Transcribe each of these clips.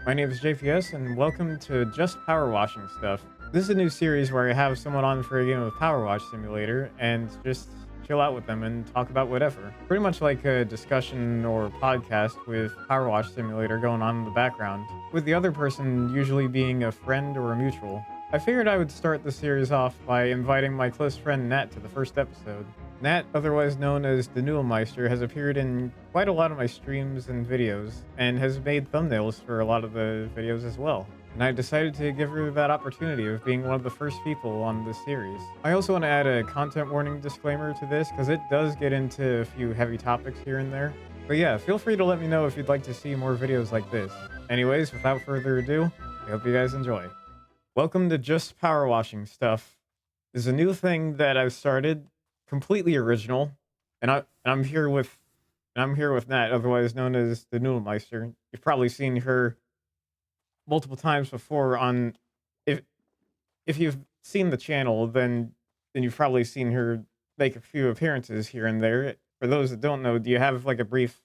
My name is JPS, and welcome to Just Powerwashing Stuff. This is a new series where I have someone on for a game of Power Wash Simulator and just chill out with them and talk about whatever. Pretty much like a discussion or podcast with Power Wash Simulator going on in the background, with the other person usually being a friend or a mutual. I figured I would start the series off by inviting my close friend Nat to the first episode. Nat, otherwise known as DaNoodleMeister, has appeared in quite a lot of my streams and videos, and has made thumbnails for a lot of the videos as well. And I decided to give her that opportunity of being one of the first people on this series. I also want to add a content warning disclaimer to this, because it does get into a few heavy topics here and there. But yeah, feel free to let me know if you'd like to see more videos like this. Anyways, without further ado, I hope you guys enjoy. Welcome to Just Power Washing Stuff. This is a new thing that I've started, completely original, and I'm here with Nat, otherwise known as the DaNoodleMeister. You've probably seen her multiple times before on if if you've seen the channel, then you've probably seen her make a few appearances here and there. For those that don't know, do you have like a brief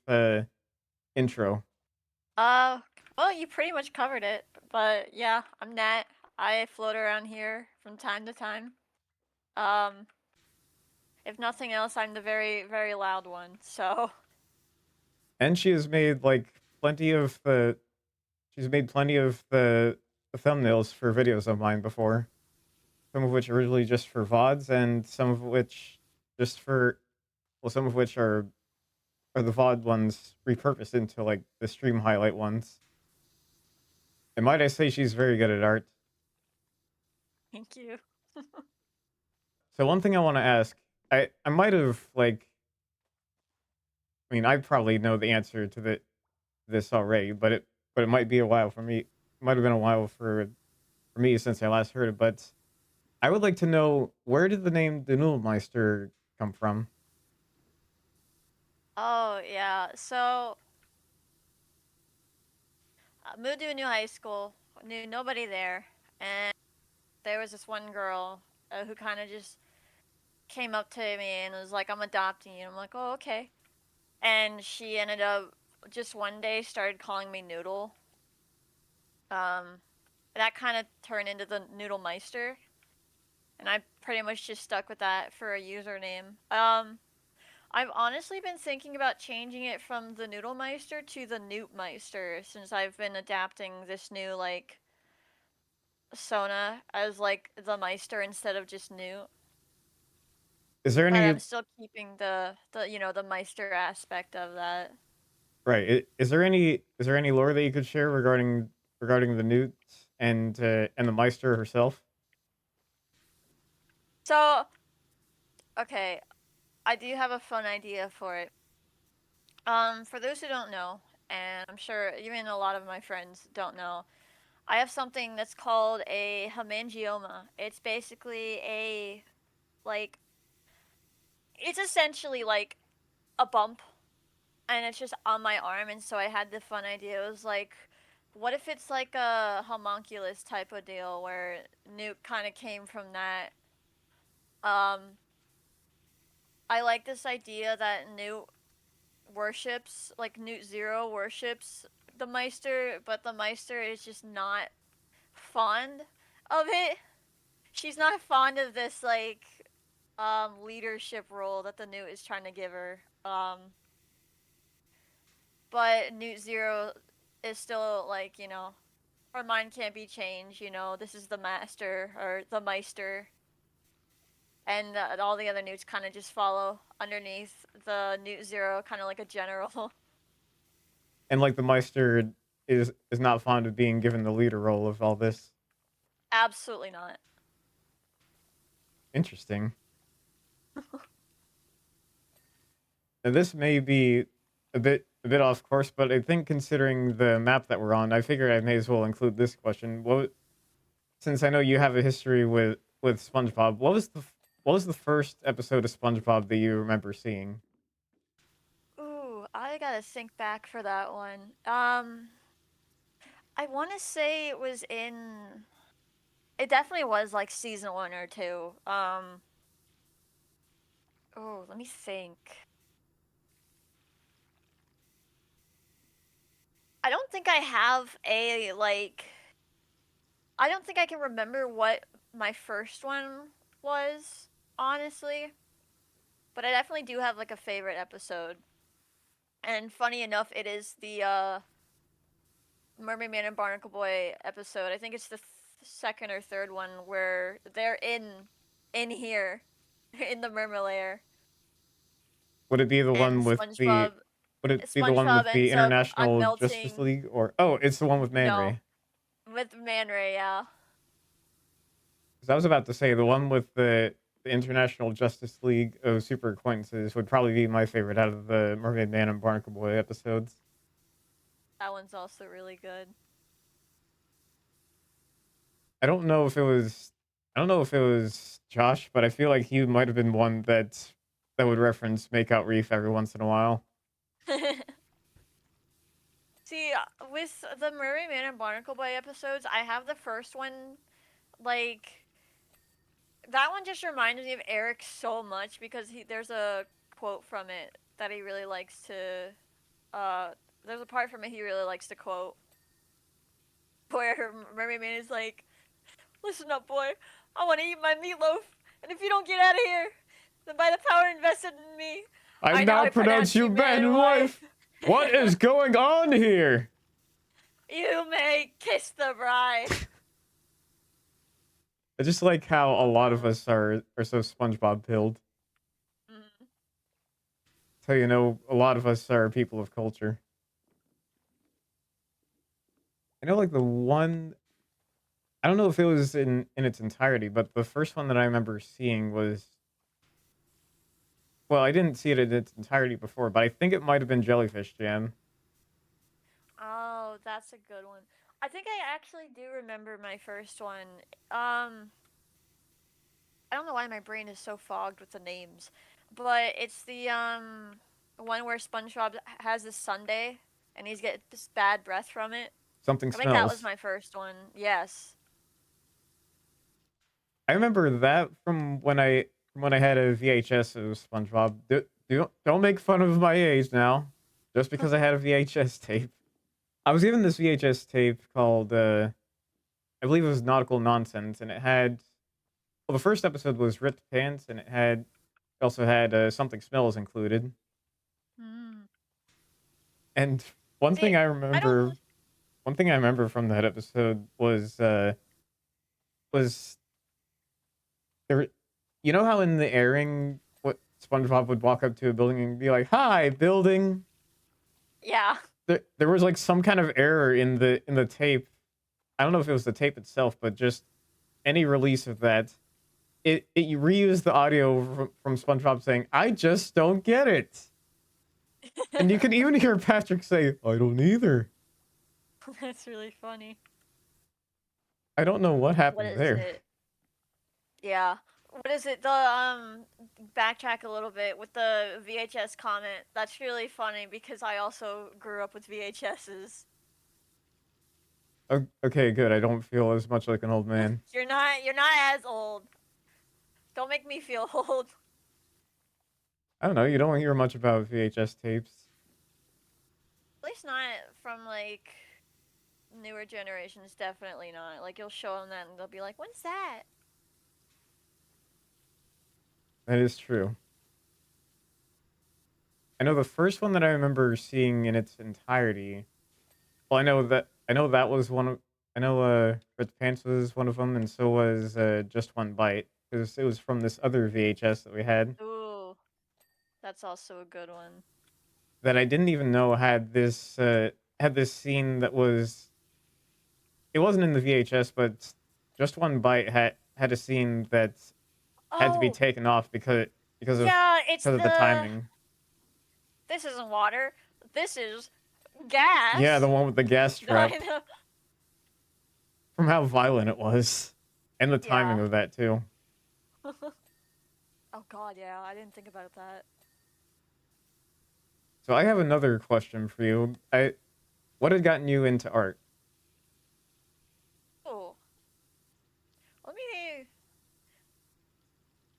intro? Uh, well, you pretty much covered it, but yeah, I'm Nat. I float around here from time to time. Um, if nothing else, I'm the very, very loud one, so. And she has made like plenty of she's made plenty of the thumbnails for videos of mine before. Some of which originally just for VODs, and some of which just for some of which are the VOD ones repurposed into like the stream highlight ones. And might I say she's very good at art. Thank you. So one thing I want to ask, I might have like, I mean, I probably know the answer to this already, but it might be a while for me. It might have been a while for me since I last heard it. But I would like to know, where did the name DaNoodleMeister come from? Oh, yeah, so, moved to a new high school, knew nobody there, and there was this one girl who kind of just came up to me and was like, I'm adopting you. I'm like, oh, okay. And she ended up just one day started calling me Noodle. Um, that kind of turned into the DaNoodleMeister, and I pretty much just stuck with that for a username. I've honestly been thinking about changing it from the DaNoodleMeister to the Newtmeister since I've been adapting this new like Sona as like the Meister instead of just Newt. Is there But any I'm still keeping the Meister aspect of that. Right. Is there any lore that you could share regarding the Newts and the Meister herself? So, okay, I do have a fun idea for it. For those who don't know, and I'm sure even a lot of my friends don't know, I have something that's called a hemangioma. It's basically like, it's essentially like a bump, and it's just on my arm, and so I had the fun idea. It was like, what if it's like a homunculus type of deal where Newt kind of came from that? Um, I like this idea that Newt Zero worships the Meister, but the Meister is just not fond of it. She's not fond of this like leadership role that the Newt is trying to give her. But Newt Zero is still like, her mind can't be changed, this is the master or the Meister. And all the other Newts kind of just follow underneath the Newt Zero, kind of like a general. And like the Meister is not fond of being given the leader role of all this. Absolutely not. Interesting. And this may be a bit off course, but I think considering the map that we're on, I figure I may as well include this question. Since I know you have a history with SpongeBob, what was the first episode of SpongeBob that you remember seeing? Ooh, I gotta think back for that one. I want to say it was in. It definitely was like season 1 or 2. Oh, let me think. I don't think I have a, like... I don't think I can remember what my first one was, honestly. But I definitely do have, like, a favorite episode. And funny enough, it is the, Mermaid Man and Barnacle Boy episode. I think it's the second or third one where they're in here, in the Merma lair. Would it be the And one with the... Would it be the one SpongeBob with the ends up International Justice unmelting. League, or oh, it's the one with Man No, Ray? with Man Ray, yeah. 'Cause I was about to say the one with the International Justice League of Super Acquaintances would probably be my favorite out of the Mermaid Man and Barnacle Boy episodes. That one's also really good. I don't know if it was I don't know if it was Josh, but I feel like he might have been one that would reference Makeout Reef every once in a while. See, with the Mermaid Man and Barnacle Boy episodes, I have the first one, like, that one just reminds me of Eric so much because there's a quote from it that he really likes to, uh, there's a part from it he really likes to quote where Mermaid Man is like, "Listen up, boy. I want to eat my meatloaf, and if you don't get out of here, then by the power invested in me, I now now pronounce you man and wife. wife. What is going on here? You may kiss the bride." I just like how a lot of us are so SpongeBob pilled. Mm. So a lot of us are people of culture. I know, like the one. I don't know if it was in its entirety, but the first one that I remember seeing was... Well, I didn't see it in its entirety before, but I think it might have been Jellyfish Jam. Oh, that's a good one. I think I actually do remember my first one. Um, I don't know why my brain is so fogged with the names, but it's the one where SpongeBob has this sundae and he's get this bad breath from it. Something I think that was Smells. my first one. Yes. I remember that from when I had a VHS of SpongeBob. Don't make fun of my age now, just because I had a VHS tape. I was given this VHS tape called I believe it was Nautical Nonsense, and it had... Well, the first episode was Ripped Pants, and it also had Something Smells included. Mm. And one See, thing I I remember, don't. one thing I remember from that episode was there. You know how in the airing, what SpongeBob would walk up to a building and be like, "Hi, building." Yeah. There was like some kind of error in the tape. I don't know if it was the tape itself, but just any release of that, it reused the audio from SpongeBob saying, "I just don't get it," and you can even hear Patrick say, "I don't either." That's really funny. I don't know what What happened is there. it? Yeah. What is it? The backtrack a little bit with the VHS comment. That's really funny because I also grew up with VHSs. Okay, good. I don't feel as much like an old man. You're not as old. Don't make me feel old. I don't know. You don't hear much about VHS tapes. At least not from like newer generations. Definitely not. Like you'll show them that and they'll be like, "What's that?" That is true. I know the first one that I remember seeing in its entirety. Well, I know that was one of... I know Red Pants was one of them, and so was Just One Bite, because it was from this other VHS that we Ooh, that's also a good one. that I didn't even know had this scene that was... It wasn't in the VHS, but Just One Bite had a scene that had to be Oh, taken off yeah, it's because of the the. timing. This isn't water. This is Yeah, the gas. one with the gas I trap. know. From how violent it was, and the timing Yeah. of that too. Oh god, yeah, I didn't think about that. So I have another question for you. What had gotten you into art? Oh, let me.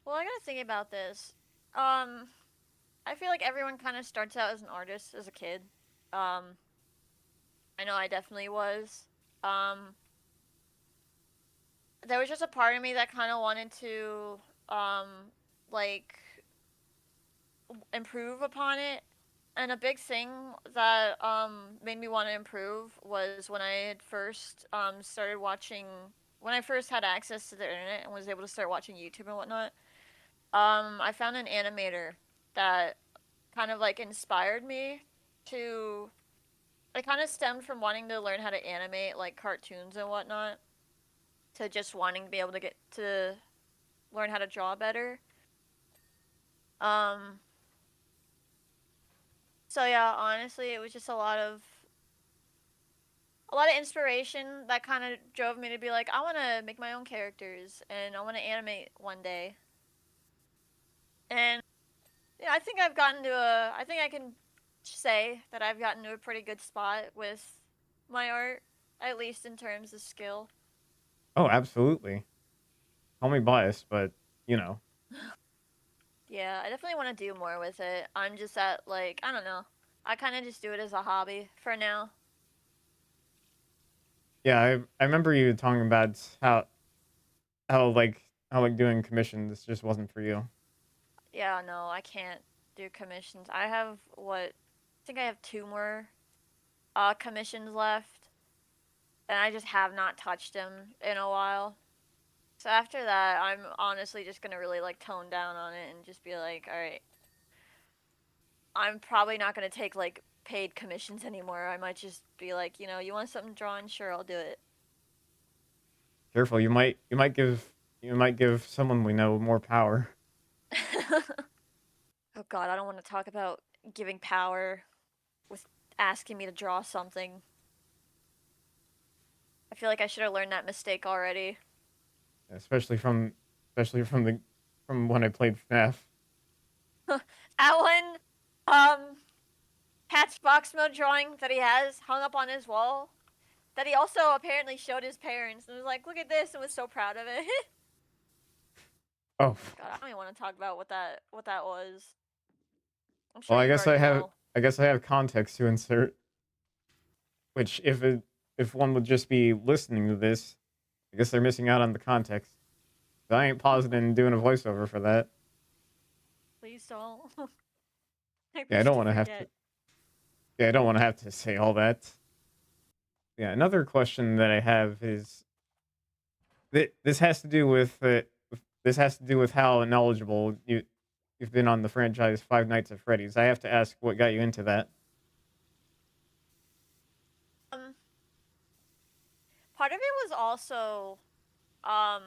Well, I gotta think about this. I feel like everyone kind of starts out as an artist as a kid. Um, I know I definitely was. Um, there was just a part of me that kind of wanted to, um, like, improve upon it. And a big thing that made me want to improve was when I had first started watching, when I first had access to the internet and was able to start watching YouTube and whatnot. I found an animator that kind of like inspired me to. It kind of stemmed from wanting to learn how to animate like cartoons and whatnot to just wanting to be able to get to learn how to draw better. Um, so yeah, honestly, it was just a lot of inspiration that kind of drove me to be like, I want to make my own characters and I want to animate one day. And yeah, I think I can say that I've gotten to a pretty good spot with my art, at least in terms of skill. Oh, absolutely. Call me biased, but you know. Yeah, I definitely want to do more with it. I'm just at like, I don't know. I kind of just do it as a hobby for now. Yeah, I remember you talking about how like how like doing commissions just wasn't for you. Yeah, no, I can't do commissions. I think I have two more commissions left, and I just have not touched them in a while. So after that, I'm honestly just gonna really like tone down on it and just be like, all right, I'm probably not gonna take like paid commissions anymore. I might just be like, you want something drawn? Sure, I'll do it. Careful, you might give someone we know more power. Oh God, I don't want to talk about giving power with asking me to draw something. I feel like I should have learned that mistake already. especially from especially from when I played FNAF. Alan, um, Pat's box mode drawing that he has hung up on his wall that he also apparently showed his parents and was like, "Look at this," and was so proud of it. Oh, God, I don't even want to talk about what that was. I'm well, sure you already know. I guess I have context to insert. Which, if one would just be listening to this, I guess they're missing out on the context. I ain't pausing and doing a voiceover for that. Please don't. I Yeah, I risk don't to want to have to. forget. Yeah, I don't want to have to say all that. Yeah, another question that I have is this has to do with this has to do with how knowledgeable you've been on the franchise Five Nights at Freddy's. I have to ask what got you into that. Um, Part of it was also um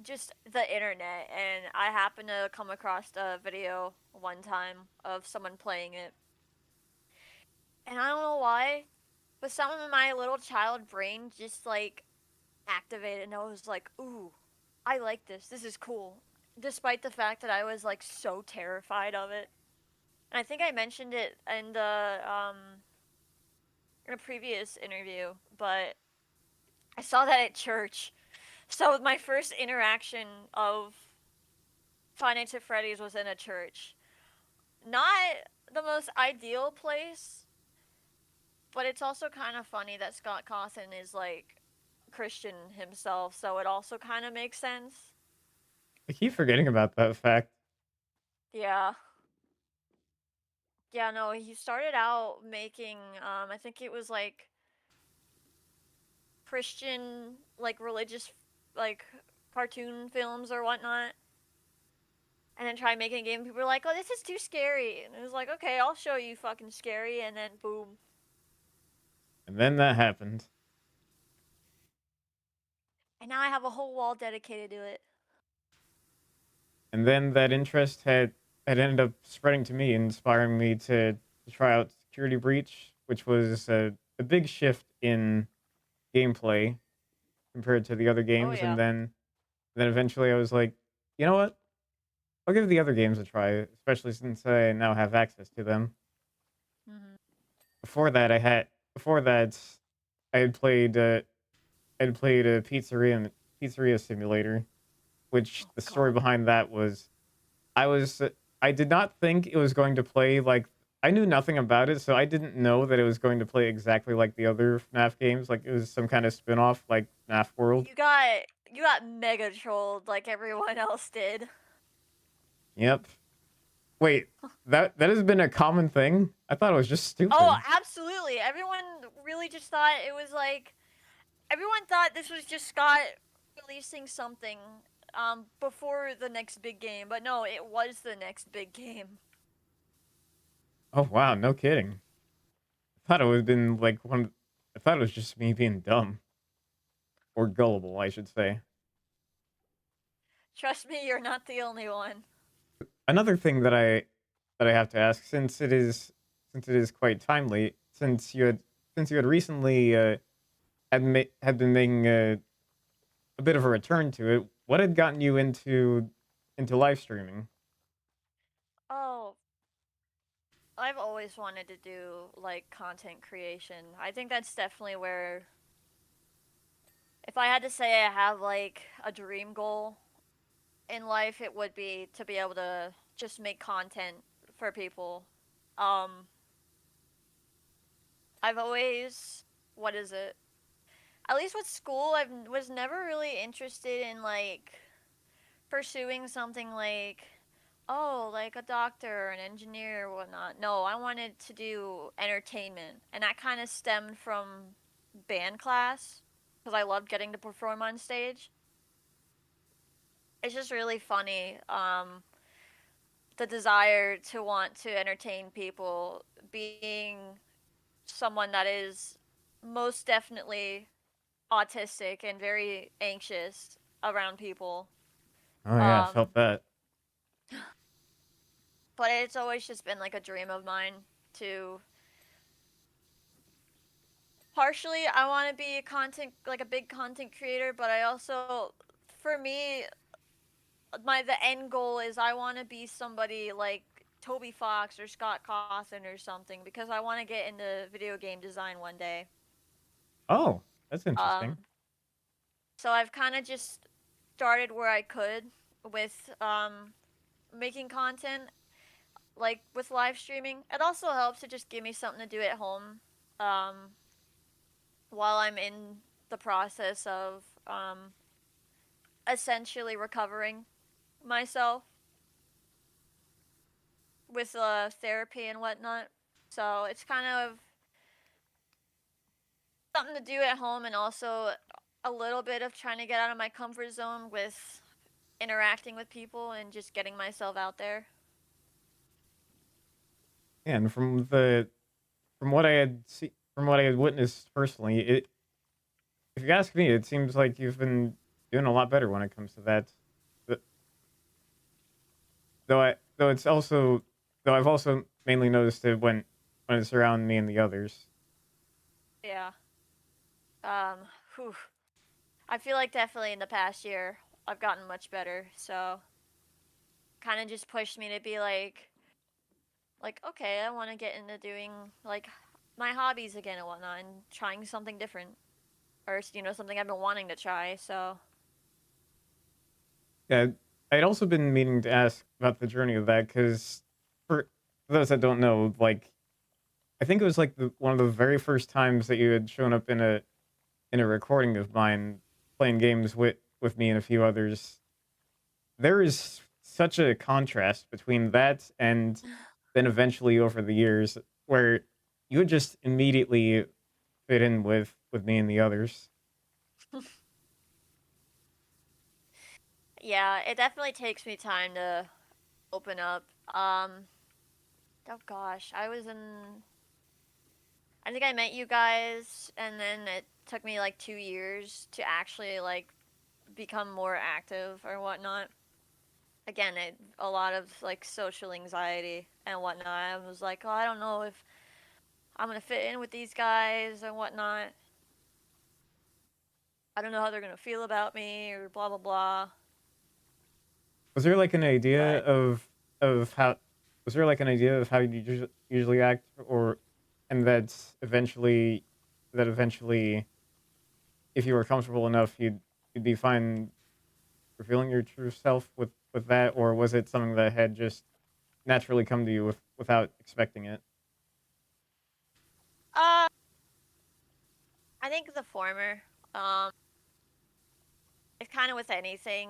just the internet, and I happened to come across a video one time of someone playing it, and I don't know why, but some of my little child brain just like activated, and I was like, "Ooh, I like this. This is cool." Despite the fact that I was like so terrified of it, and I think I mentioned it in a previous interview, but I saw that at church. So my first interaction of Five Nights at Freddy's was in a church. Not the most ideal place, but it's also kind of funny that Scott Cawthon is like Christian himself, so it also kind of makes sense. I keep forgetting about that fact. Yeah. Yeah, no, he started out making I think it was like Christian like religious like cartoon films or whatnot. And then tried making a game. People were like, "Oh, this is too scary." And it was like, "Okay, I'll show you fucking scary." And then boom. And then that happened. And now I have a whole wall dedicated to it. And then that interest had ended up spreading to me, inspiring me to try out Security Breach, which was a big shift in gameplay compared to the other Oh games. And yeah. then eventually I was like, you know what? I'll give the other games a try, especially since I now have access to them. Mhm. Before that I had played a pizzeria simulator, which Oh the story god. behind that was I was I did not think it was going to play like I knew nothing about it, so I didn't know that it was going to play exactly like the other FNAF games, like, it was some kinda spin-off like FNAF World. You got mega trolled like everyone else did. Yep. Wait, that has been a common thing? I thought it was just Oh, stupid. absolutely. Everyone really just thought it was like everyone thought this was just Scott releasing something before the next big game, but no, it was the next big game. Oh, wow, no kidding. I thought it would've been, like, I thought it was just me being dumb. Or gullible, I should say. Trust me, you're not the only one. Another thing that I have to ask, since it is quite timely, since you had recently, had been making a bit of a return to it, what had gotten you into live streaming? Oh, I've always wanted to do like content creation. I think that's definitely where if I had to say I have like a dream goal in life, it would be to be able to just make content for people. Um, I've always, what is it? At least with school, I was never really interested in like pursuing something like, oh, like a doctor or an engineer or whatnot. No, I wanted to do entertainment, and that kind of stemmed from band class because I loved getting to perform on stage. It's just really funny. The desire to want to entertain people, being someone that is most definitely autistic and very anxious around people. Oh yeah, I Um, felt that. but it's always just been like a dream of mine to partially I want to be a content like a big content creator, but I also for me the end goal is I want to be somebody like Toby Fox or Scott Cawthon or something because I want to get into video game design one day. Oh, that's interesting. Um, so I've kind of just started where I could with making content, like with live streaming. It also helps to just give me something to do at home um, while I'm in the process of essentially recovering myself with therapy and whatnot. So it's kind of something to do at home and also a little bit of trying to get out of my comfort zone with interacting with people and just getting myself out there. Yeah, and from what I had from what I had witnessed personally, if you ask me, it seems like you've been doing a lot better when it comes to that. Th- though it's also though I've also mainly noticed it when it's around me and the others. Yeah. Um, whew. I feel like definitely in the past year I've gotten much better. So kind of just pushed me to be like okay, I want to get into doing like my hobbies again and whatnot and trying something different or something I've been wanting to try. So Yeah, I'd also been meaning to ask about the journey of that because for those that don't know, like I think it was like one of the very first times that you had shown up in a recording of mine playing games with me and a few others. There is such a contrast between that and then eventually over the years where you would just immediately fit in with me and the others. yeah, it definitely takes me time to open up. Oh gosh, I think I met you guys, and then it took me like 2 years to actually like become more active or whatnot. Again, a lot of like social anxiety and whatnot. I was like, oh, I don't know if I'm gonna fit in with these guys and whatnot. I don't know how they're gonna feel about me or blah blah blah. Was there like an idea But of how was there like an idea of how you usually act or and that eventually if you were comfortable enough you'd be fine revealing your true self with that, or was it something that had just naturally come to you without expecting it? I think the former. Um, it's kind of with anything.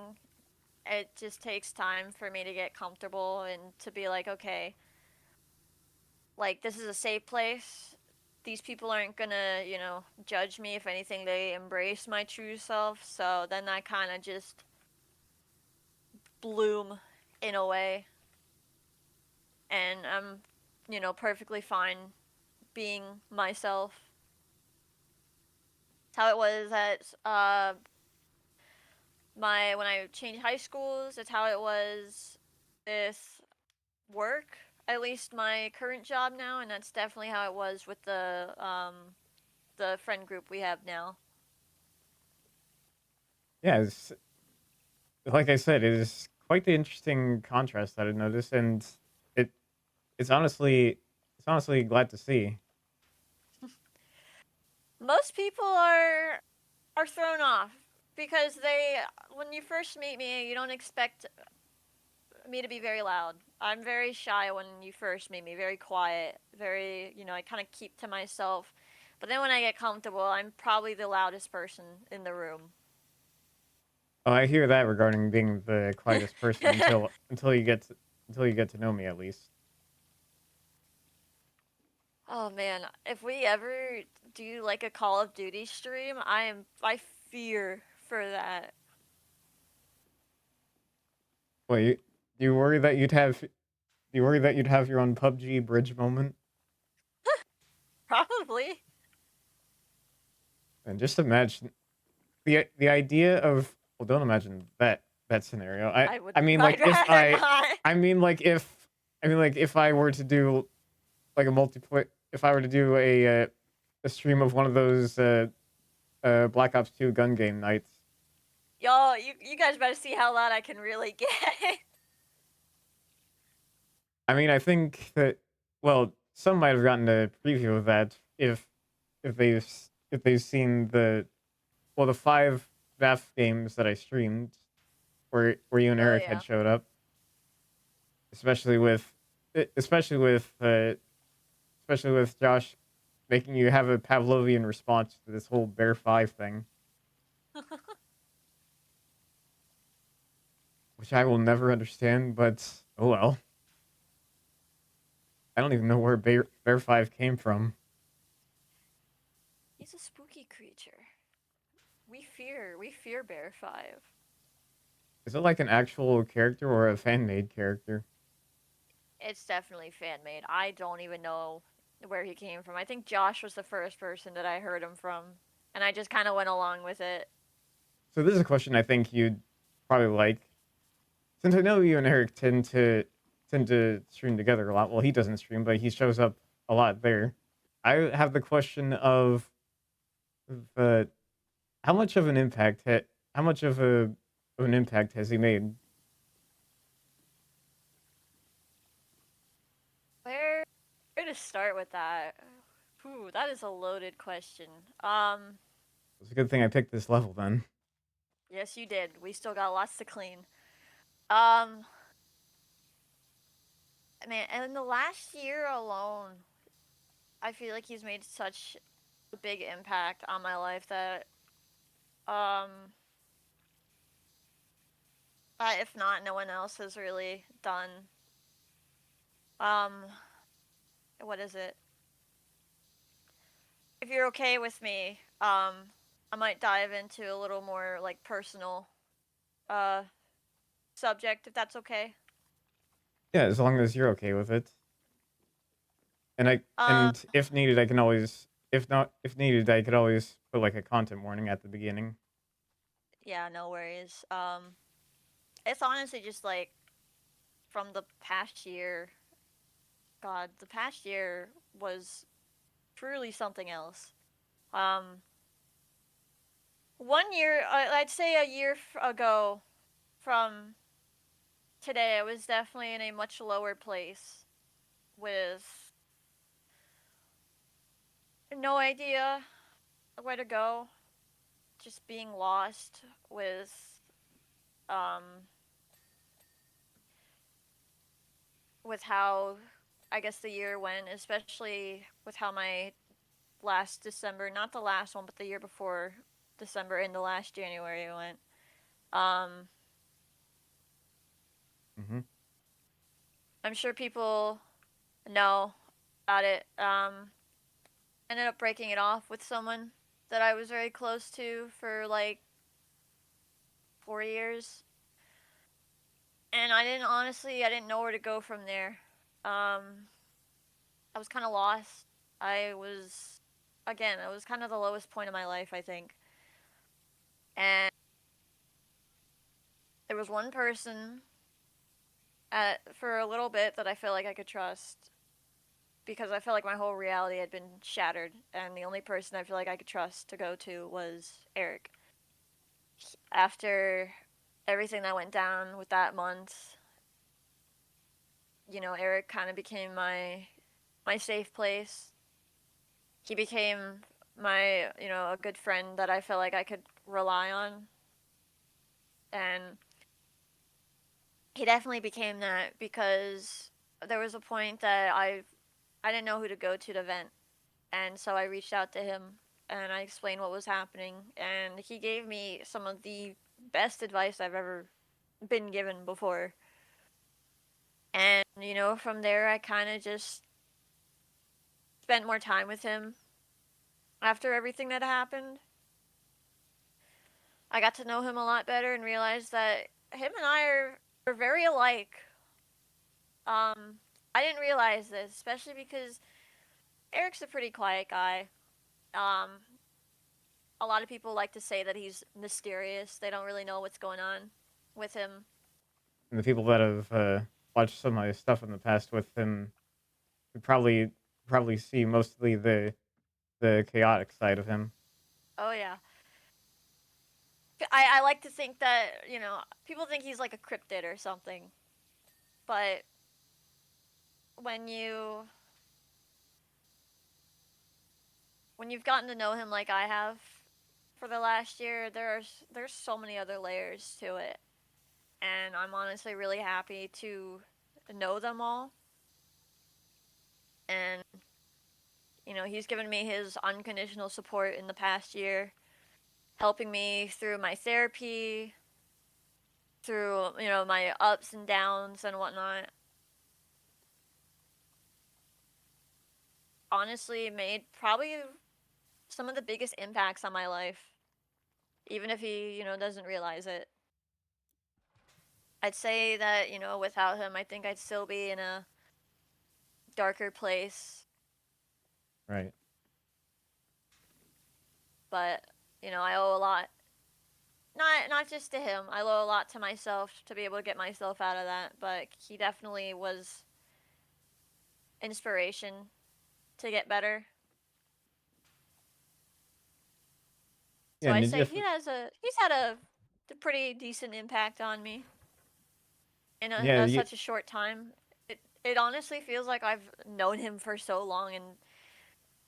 It just takes time for me to get comfortable and to be like, okay, like this is a safe place. These people aren't gonna, judge me. If anything, they embrace my true self. So then I kind of just bloom in a way, and I'm, perfectly fine being myself. It's how it was at my when I changed high schools. It's how it was with work. At least my current job now, and that's definitely how it was with the friend group we have now. Yeah, like I said, it is quite the interesting contrast that I noticed, and it it's honestly glad to see. Most people are thrown off because when you first meet me, you don't expect me to be very loud. I'm very shy when you first meet me, very quiet, very, I kind of keep to myself. But then when I get comfortable, I'm probably the loudest person in the room. Oh, I hear that regarding being the quietest person until you get to know me at least. Oh man, if we ever do like a Call of Duty stream, I fear for that. Wait, you worry that you worry that you'd have your own PUBG bridge moment? Probably. And just imagine the idea of, well, don't imagine that scenario. I would I mean like I'd rather not. I mean like if I were to do like a multiplayer, if I were to do a stream of one of those Black Ops 2 gun game nights. Y'all, you guys better see how loud I can really get. I mean, I think that, well, some might have gotten a preview of that if they've if they've seen the 5 FNAF games that I streamed where you and Oh Eric yeah. had showed up, especially with especially with uh, especially with Josh making you have a Pavlovian response to this whole Bear 5 thing, which I will never understand, but oh well. I don't even know where Bear 5 came from. He's a spooky creature. We fear Bear 5. Is it like an actual character or a fan made character? It's definitely fan made. I don't even know where he came from. I think Josh was the first person that I heard him from, and I just kind of went along with it. So this is a question I think you'd probably like. Since I know you and Eric tend to stream together a lot. Well, he doesn't stream, but he shows up a lot there. I have the question of the how much of an impact how much of an impact has he made? Where where to start with that? Ooh, that is a loaded question. Um, It's a good thing I picked this level then. yes, you did. We still got lots to clean. Um, man, in the last year alone, I feel like he's made such a big impact on my life that um, if not, no one else has really done. Um, what is it? If you're okay with me, I might dive into a little more like personal uh subject if that's okay. Yeah, as long as you're okay with it. Um, And if needed, I can always if needed, I could always put like a content warning at the beginning. yeah, no worries. It's honestly just like from the past year. God, the past year was truly something else. Um, one year, I'd say a year ago from today, I was definitely in a much lower place with no idea where to go, just being lost um with how I guess the year went, especially with how my last December, not the last one, but the year before December into last January I went. Mm-hmm. I'm sure people know about it. Ended up breaking it off with someone that I was very close to for like 4 years. And I didn't know where to go from there. I was kind of lost. I was, again, it was kind of the lowest point of my life, I think. And there was one person for a little bit that I feel like I could trust because I felt like my whole reality had been shattered. And the only person I feel like I could trust to go to was Eric. After everything that went down with that month, Eric kind of became my safe place. He became my, a good friend that I felt like I could rely on. And he definitely became that because there was a point that I didn't know who to go to vent. And so I reached out to him and I explained what was happening and he gave me some of the best advice I've ever been given before. And from there I kind of just spent more time with him after everything that happened. I got to know him a lot better and realized that him and I are very alike. I didn't realize this, especially because Eric's a pretty quiet guy. Um, a lot of people like to say that he's mysterious. They don't really know what's going on with him. And the people that have watched some of my stuff in the past with him would probably see mostly the chaotic side of him. Oh yeah. I like to think that, people think he's like a cryptid or something. But when you've gotten to know him like I have for the last year, there's so many other layers to it. And I'm honestly really happy to know them all. And he's given me his unconditional support in the past year, helping me through my therapy, through, my ups and downs and whatnot. Honestly, made probably some of the biggest impacts on my life, even if he, doesn't realize it. I'd say that, without him, I think I'd still be in a darker place. Right. But, I owe a lot. Not just to him. I owe a lot to myself to be able to get myself out of that. But he definitely was inspiration to get better. So Yeah, I and say if he's had a pretty decent impact on me in yeah, such a short time. It honestly feels like I've known him for so long, and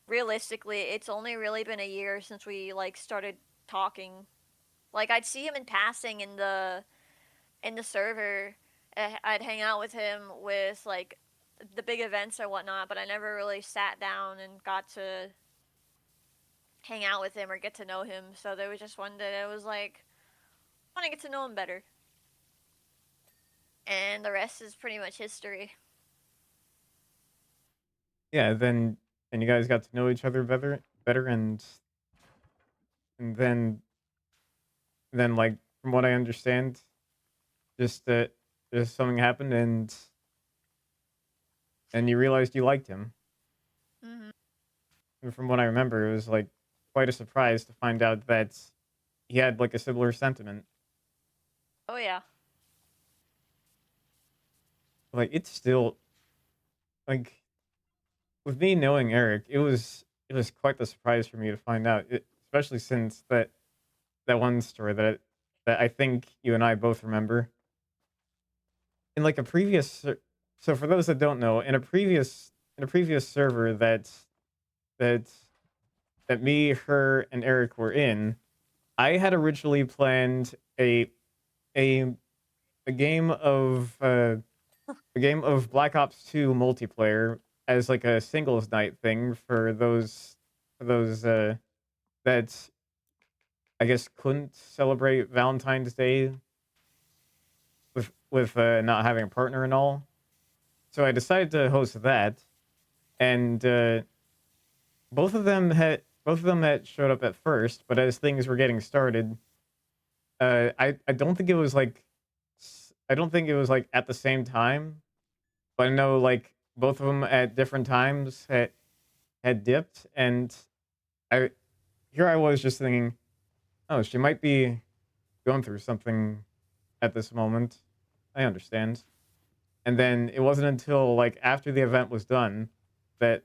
realistically, it's only really been a year since we like started talking. Like I'd see him in passing in the server. I'd hang out with him with like the big events or whatnot, but I never really sat down and got to hang out with him or get to know him. So there was just one day I was like, I want to get to know him better. And the rest is pretty much history. yeah, then you guys got to know each other better, and then like from what I understand, just that just something happened and you realized you liked him. Hmm. And from what I remember, it was like quite a surprise to find out that he had like a similar sentiment. Oh yeah. Like it's still like with me knowing Eric, it was quite the surprise for me to find out, especially since that one story that I think you and I both remember in like a previous. So for those that don't know, in a previous server that that me, her, and Eric were in, I had originally planned a a game of Black Ops 2 multiplayer as like a singles night thing for those that I guess couldn't celebrate Valentine's Day with not having a partner and all. So I decided to host that, and both of them had showed up at first, but as things were getting started, I don't think it was like I don't think it was like at the same time, but I know like both of them at different times had dipped, and I here I was just thinking, oh, she might be going through something at this moment. I understand. And then it wasn't until like after the event was done that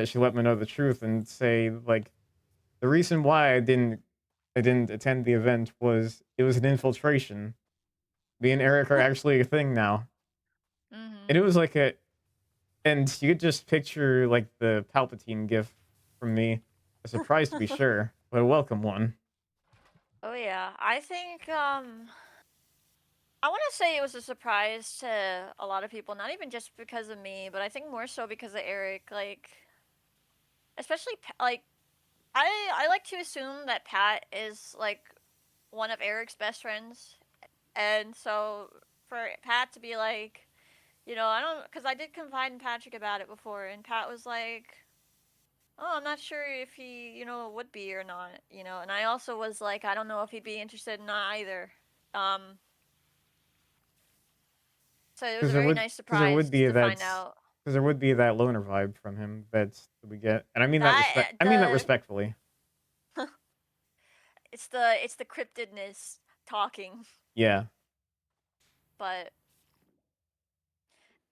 she let me know the truth and say like the reason why I didn't attend the event was it was an infiltration. Me and Eric are actually a thing now. Mm-hmm. And it was like a and you could just picture like the Palpatine gif from me. A surprise to be sure, but a welcome one. Oh yeah, I think I want to say it was a surprise to a lot of people, not even just because of me, but I think more so because of Eric. Like, especially like I like to assume that Pat is like one of Eric's best friends, and so for Pat to be like, I don't, because I did confide in Patrick about it before, and Pat was like, "Oh, I'm not sure if he, would be or not, and I also was like, I don't know if he'd be interested in not either. Um, so it was a very nice Because there would surprise be to that find out because there would be that loner vibe from him that we get, and I mean that that the respectfully. it's the cryptidness talking, Yeah, but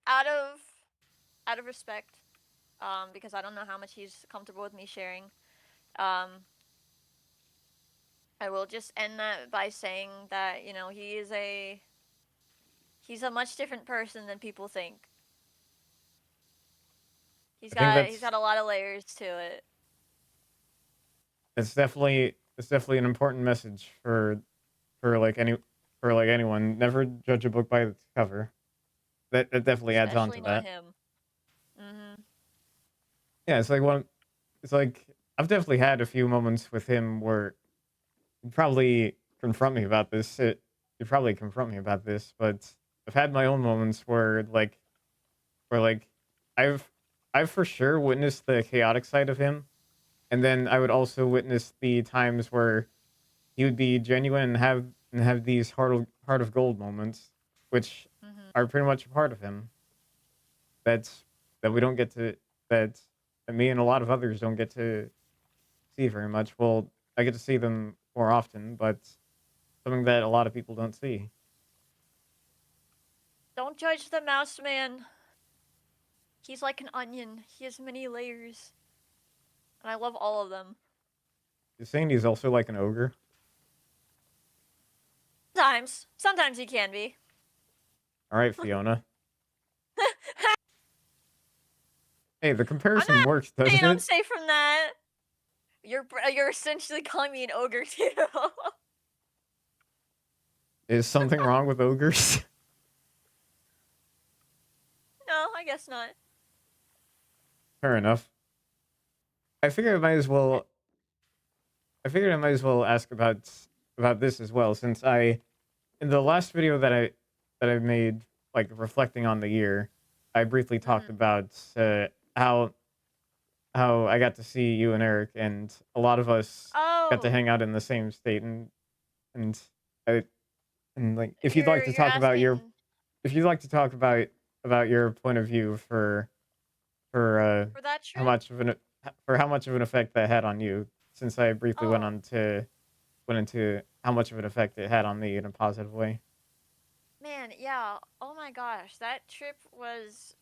out of out of respect, because I don't know how much he's comfortable with me sharing. Um, I will just end that by saying that he's a much different person than people think. He's I think got he's got a lot of layers to it. it's definitely an important message for like any for like anyone. Never judge a book by its cover. That definitely adds on Especially to not that. him. Mhm. Yeah, it's like one. It's like I've definitely had a few moments with him where he'd probably confront me about this. He'd probably confront me about this, but I've had my own moments where I've I've for sure witnessed the chaotic side of him, and then I would also witness the times where he would be genuine and have these heart of gold moments, which Mhm. are pretty much a part of him. That's that we don't get to that me and a lot of others don't get to see very much. Well, I get to see them more often, but something that a lot of people don't see. Don't judge the mouse man. He's like an onion. He has many layers, and I love all of them. You're saying he's also like an ogre. Sometimes he can be. All right, Fiona. Hey, the I'm comparison not works, saying doesn't I'm it? safe from that. You're essentially calling me an ogre too. Is something wrong with ogres? No, I guess not. Fair enough. I figured I might as well. I figured I might as well ask about this as well, since I in the last video that I made, like reflecting on the year, I briefly talked Mhm. about how I got to see you and Eric, and a lot of us got to Oh, hang out in the same state, and I and like you're asking if you'd like to talk about your point of view for for that how trip? much of an for how much of an effect that had on you, since I briefly Oh, went into how much of an effect it had on me in a positive way. man, yeah. Oh my gosh, that trip was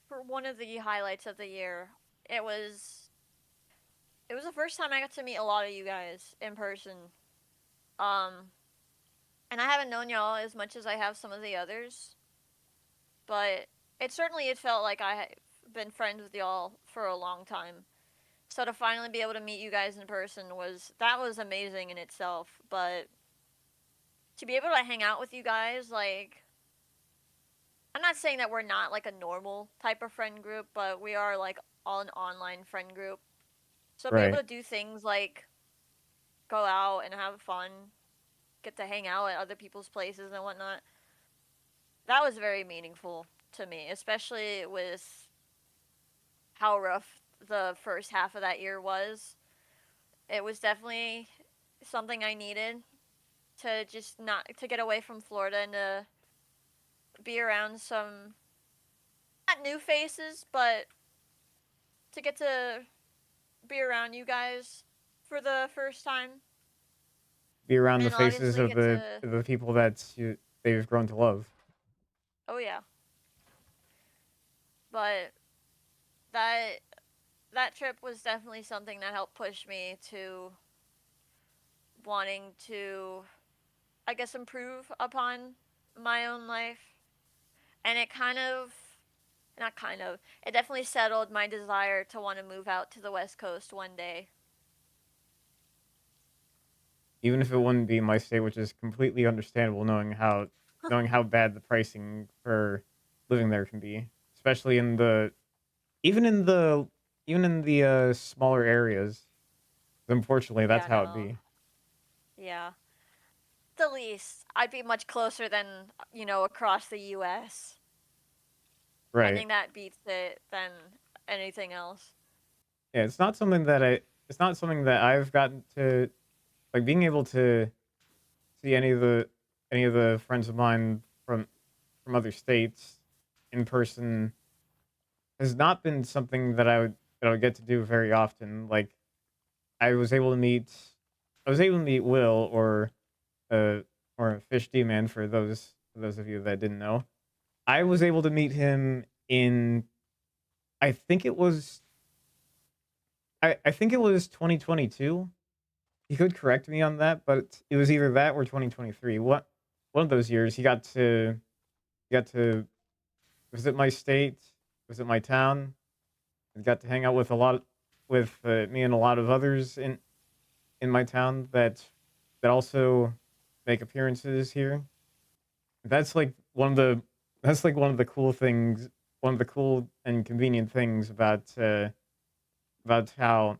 for one of the highlights of the year. It was it was the first time I got to meet a lot of you guys in person. Um, and I haven't known y'all as much as I have some of the others, but it felt like I had been friends with y'all for a long time. So to finally be able to meet you guys in person was amazing in itself, but to be able to hang out with you guys, like, I'm not saying that we're not like a normal type of friend group, but we are like all an online friend group. So be able Right. to do things like go out and have fun, get to hang out at other people's places and whatnot. That was very meaningful to me, especially with how rough the first half of that year was. It was definitely something I needed to just not to get away from Florida and to be around some not new faces, but to get to be around you guys for the first time Be around the and faces obviously of get to the people that they've grown to love. oh yeah. But that that trip was definitely something that helped push me to wanting to I guess improve upon my own life. And it kind of not kind of it definitely settled my desire to want to move out to the West Coast one day. Even if it wouldn't be my state, which is completely understandable, knowing how bad the pricing for living there can be, especially in the even in the even in the smaller areas. Unfortunately, that's Yeah, how it no. be. Yeah. The least, I'd be much closer than, across the US. I Right. think that beats it than anything else. Yeah, it's not something that I've gotten to like being able to see any of the friends of mine from other states in person has not been something that I would get to do very often. Like I was able to meet I was able to meet Will uh or Fish D Man for those of you that didn't know. I was able to meet him in I think it was I think it was 2022. He could correct me on that, but it was either that or 2023. One of those years he got to visit my state, visit my town, and got to hang out with me and a lot of others in my town that also make appearances here. That's like one of the that's like one of the cool and convenient things about how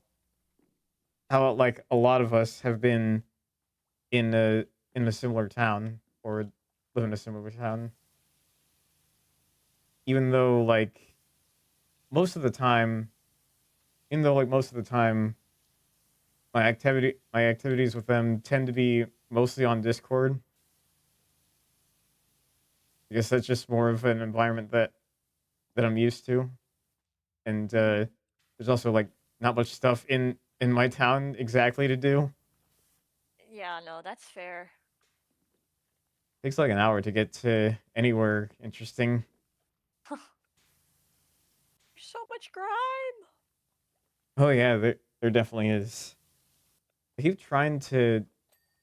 like a lot of us have been in a similar town or live in a similar town, even though like most of the time, even though like most of the time my activities with them tend to be mostly on Discord. I guess that's just more of an environment that I'm used to, and there's also like not much stuff in my town exactly to do. Yeah, no, that's fair. Takes like an hour to get to anywhere interesting. So much grime. Oh yeah, there definitely is. I keep trying to.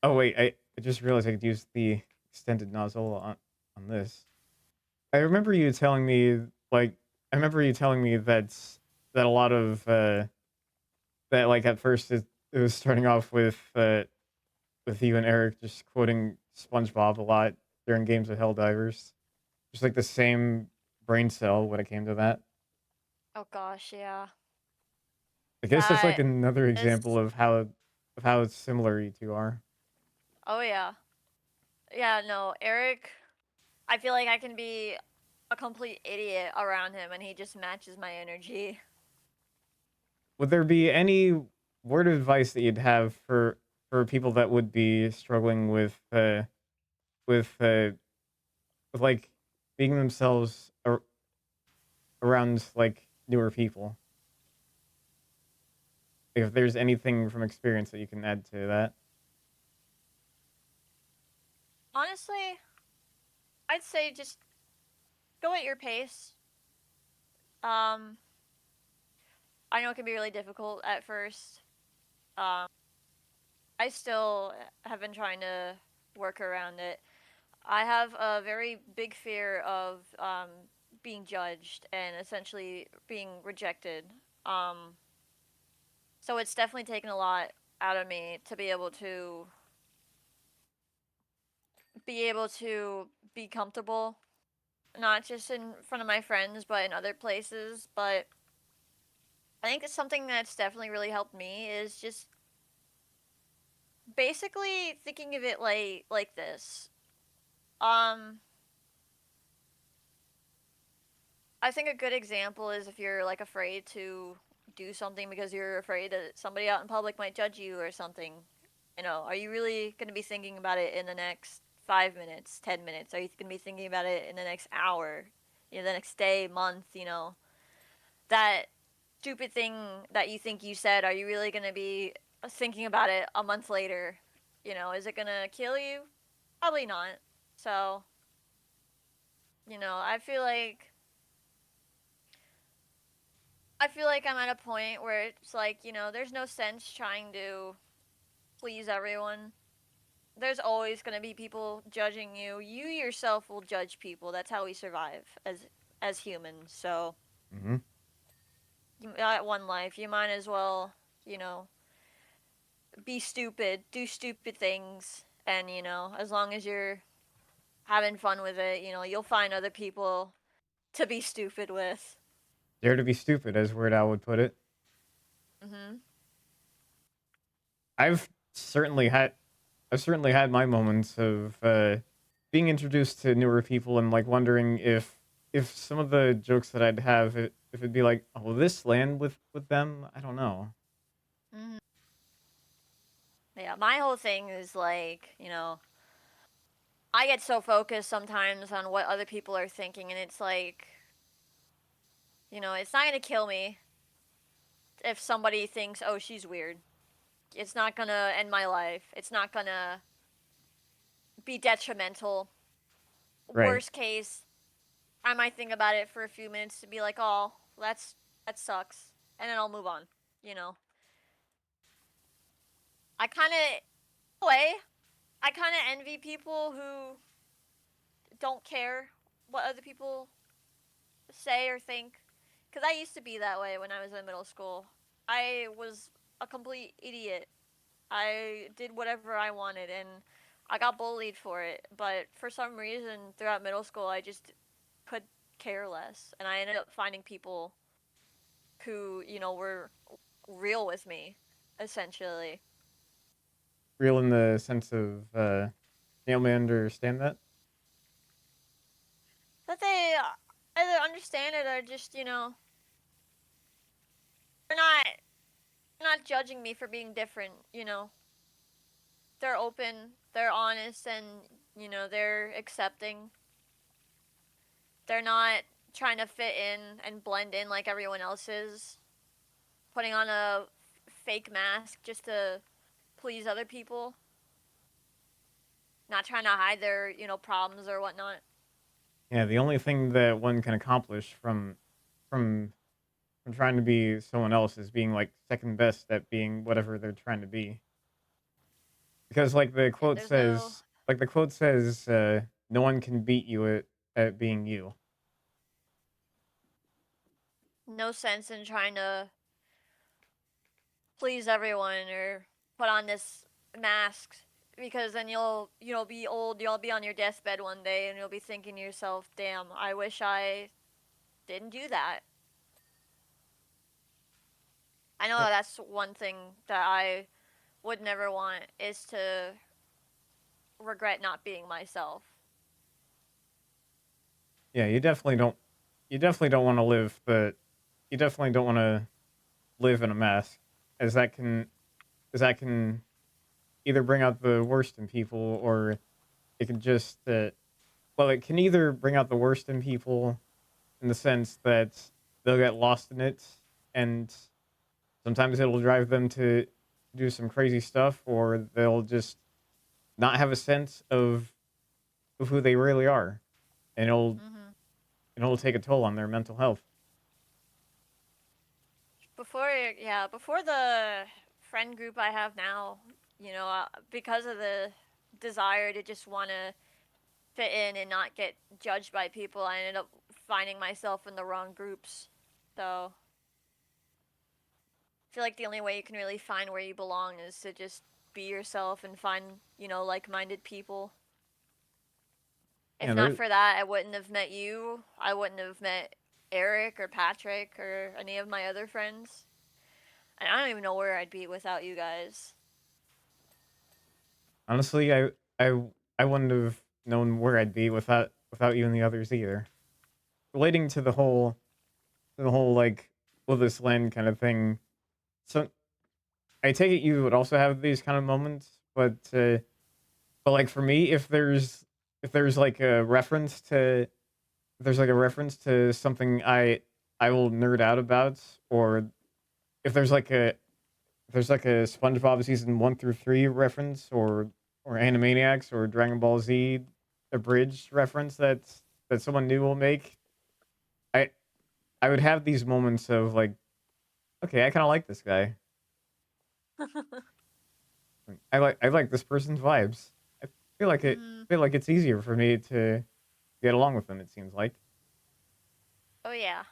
Oh wait, I just realized I could use the extended nozzle on this. I remember you telling me like I remember you telling me that a lot of that like at first it was starting off with you and Eric just quoting SpongeBob a lot during games with Helldivers. Just like the same brain cell when it came to that. Oh gosh, yeah. I guess that's like That another is example of how similar you two are. oh yeah. Yeah, no, Eric, I feel like I can be a complete idiot around him and he just matches my energy. Would there be any word of advice that you'd have for people that would be struggling with with like being themselves around like newer people? If there's anything from experience that you can add to that. Honestly, I'd say just go at your pace. Um, I know it can be really difficult at first. Um, I still have been trying to work around it. I have a very big fear of being judged and essentially being rejected. Um, so it's definitely taken a lot out of me to be able to be comfortable, not just in front of my friends, but in other places. But I think it's something that's definitely really helped me is just basically thinking of it like this. I think a good example is if you're like afraid to do something because you're afraid that somebody out in public might judge you or something. You know, are you really going to be thinking about it in the next 5 minutes, 10 minutes? Are you going to be thinking about it in the next hour, the next day, month, That stupid thing that you think you said, are you really going to be thinking about it a month later? Is it going to kill you? Probably not. So, I feel like I'm at a point where it's like, there's no sense trying to please everyone. There's always going to be people judging you. You yourself will judge people. That's how we survive as humans. So, Mm-hmm. you got one life. You might as well, you know, be stupid, do stupid things, and as long as you're having fun with it, you'll find other people to be stupid with. Dare to be stupid, as Weird Al would put it. Mhm. I've certainly had I've certainly had my moments of being introduced to newer people and like wondering if some of the jokes that I'd have if it'd be like, oh, will this land with them? I don't know. Mhm. Yeah, my whole thing is like, I get so focused sometimes on what other people are thinking, and it's like, it's not gonna kill me if somebody thinks, oh, she's weird. It's not gonna end my life. It's not gonna be detrimental. Right. Worst case, I might think about it for a few minutes to be like, oh, that sucks, and then I'll move on. You know, I kind of, way, I kind of envy people who don't care what other people say or think, because I used to be that way when I was in middle school. I was a complete idiot. I did whatever I wanted, and I got bullied for it. But for some reason, throughout middle school, I just could care less, and I ended up finding people who were real with me, essentially. Real in the sense of Neil may understand that. That they either understand it or just they're not judging me for being different. They're open, they're honest, and they're accepting. They're not trying to fit in and blend in like everyone else is, putting on a fake mask just to please other people, not trying to hide their problems or whatnot. Yeah, the only thing that one can accomplish from from trying to be someone else is being like second best at being whatever they're trying to be. Because Yeah, there's the quote says, no one can beat you at being you. no sense in trying to please everyone or put on this mask, because then you'll be old, you'll be on your deathbed one day and you'll be thinking to yourself, damn, I wish I didn't do that. I know Yeah, that's one thing that I would never want, is to regret not being myself. yeah, you definitely don't want to live, but you definitely don't want to live in a mask, as that can either bring out the worst in people or it can just well, it can either bring out the worst in people in the sense that they'll get lost in it and sometimes it'll drive them to do some crazy stuff, or they'll just not have a sense of who they really are, and Hmm. it'll take a toll on their mental health. Before, yeah, before the friend group I have now, because of the desire to just want to fit in and not get judged by people, I ended up finding myself in the wrong groups. So I feel like the only way you can really find where you belong is to just be yourself and find, like minded people. If Yeah, not for that, I wouldn't have met you. I wouldn't have met Eric or Patrick or any of my other friends. And I don't even know where I'd be without you guys. Honestly, I I wouldn't have known where I'd be without you and the others either. Relating to the whole like will this land kind of thing. So I take it you would also have these kind of moments, but like for me, if there's like a reference to if there's like a reference to something I will nerd out about, or if there's like a SpongeBob season 1 through 3 reference, or Animaniacs or Dragon Ball Z abridged reference that someone new will make, I I would have these moments of like, okay, I kind of like this guy. I like this person's vibes. I feel like it Mm-hmm. feel like it's easier for me to get along with them. It seems like. Oh yeah.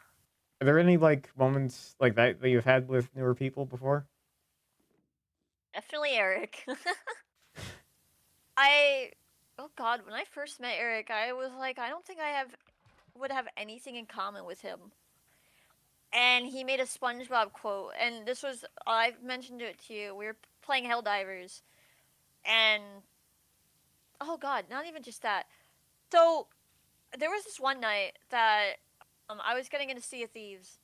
Are there any like moments like that you've had with newer people before? Definitely Eric. I oh god, when I first met Eric, I was like, I don't think I would have anything in common with him. And he made a SpongeBob quote, and this was I mentioned it to you. We were playing Helldivers, and oh god, not even just that. So there was this one night that I was getting into Sea of Thieves,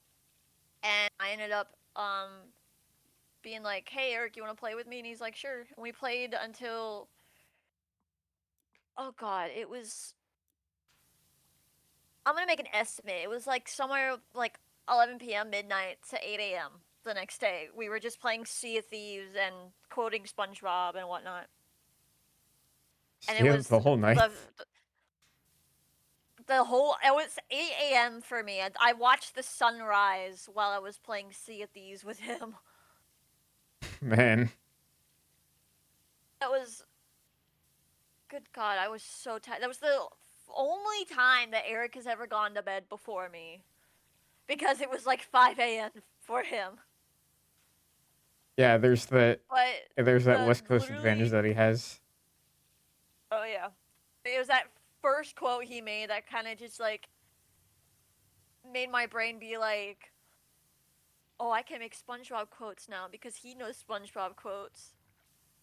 and I ended up being like, "Hey Eric, you want to play with me?" And he's like, "Sure." And we played until oh god, it was I'm gonna make an estimate. It was like somewhere like 11 p.m., midnight to 8 a.m. the next day. We were just playing Sea of Thieves and quoting SpongeBob and whatnot. And it Stay up was the whole night. the whole. It was 8 a.m. for me. I watched the sunrise while I was playing Sea of Thieves with him. Man, That was good. God, I was so tired. That was the only time that Eric has ever gone to bed before me because it was like 5 a.m. for him. yeah. But There's that the West Coast advantage literally that he has. oh yeah. It was that first quote he made that kind of just like made my brain be like, "Oh, I can make SpongeBob quotes now because he knows SpongeBob quotes."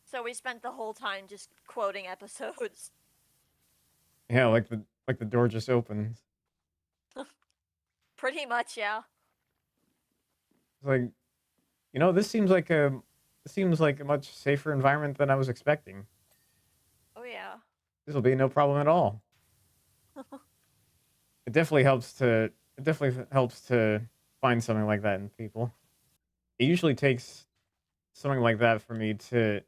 So we spent the whole time just quoting episodes. Yeah, like the door just opens. Pretty much, yeah. It's like, this seems like a much safer environment than I was expecting. Oh yeah. This will be no problem at all. It definitely helps to find something like that in people. It usually takes something like that for me to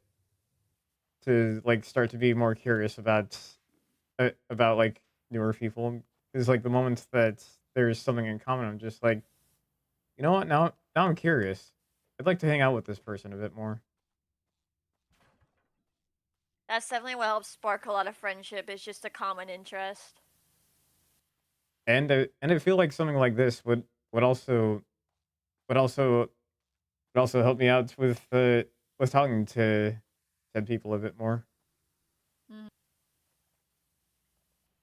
like start to be more curious about like newer people. Is like the moments that there's something in common. I'm just like, you know what? Now I'm curious. I'd like to hang out with this person a bit more. That's definitely what helps spark a lot of friendship is just a common interest. And I feel like something like this would also would also would also help me out with talking to people a bit more. Mm.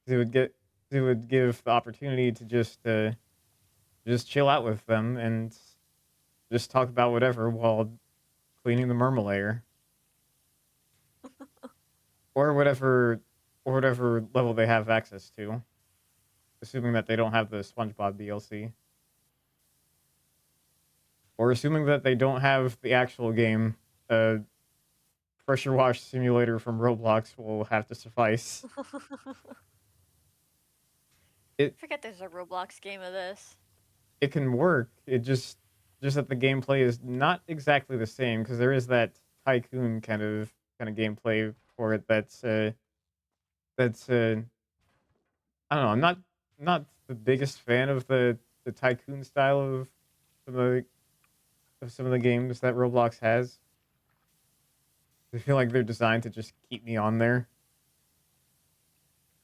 It would get it would give the opportunity to just chill out with them and just talk about whatever while cleaning the Murmalayer, or whatever level they have access to, assuming that they don't have the SpongeBob DLC, or assuming that they don't have the actual game. Pressure wash simulator from Roblox will have to suffice. It Forget there's a Roblox game of this. it can work. It just that the gameplay is not exactly the same, because there is that tycoon kind of gameplay for it that's I don't know. I'm not the biggest fan of the tycoon style of the of some of the games that Roblox has. I feel like they're designed to just keep me on there,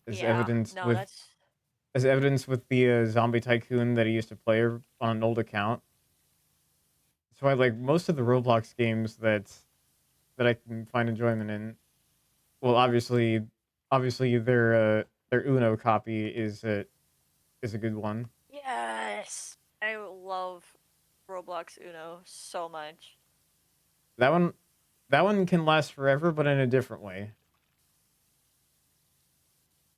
as Yeah. evidenced No, with that's as evidence with the zombie tycoon that I used to play on an old account. So I like most of the Roblox games that I can find enjoyment in. Well, obviously their Uno copy is a good one. yes. I love Roblox Uno so much. That one, that one can last forever, but in a different way.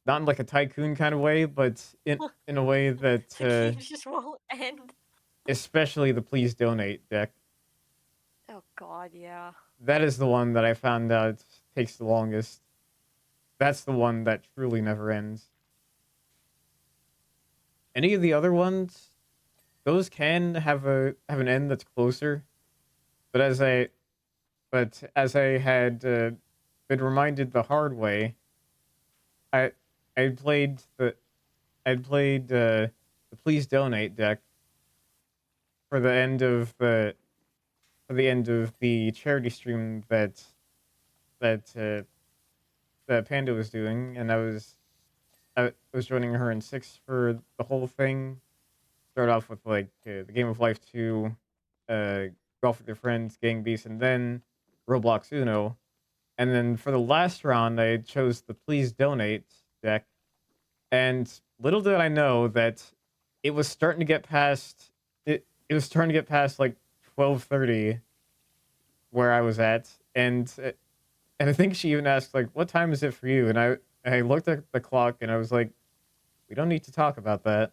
Not in like a tycoon kind of way, but in a way that, The game just won't end. especially the please donate deck. Oh God, yeah. That is the one that I found out takes the longest. That's the one that truly never ends. Any of the other ones, those can have an end that's closer, but as I had been reminded the hard way, I I played the I'd played the please donate deck for the end of the charity stream that that Panda was doing, and I was joining her in six for the whole thing. Start off with like the Game of Life 2, uh, Golf with Your Friends, Gang Beasts, and then Roblox Uno. And then for the last round, I chose the Please Donate deck. And little did I know that it was starting to get past it was starting to get past like 12:30 where I was at, and I think she even asked like, "What time is it for you?" And I looked at the clock and I was like, "We don't need to talk about that."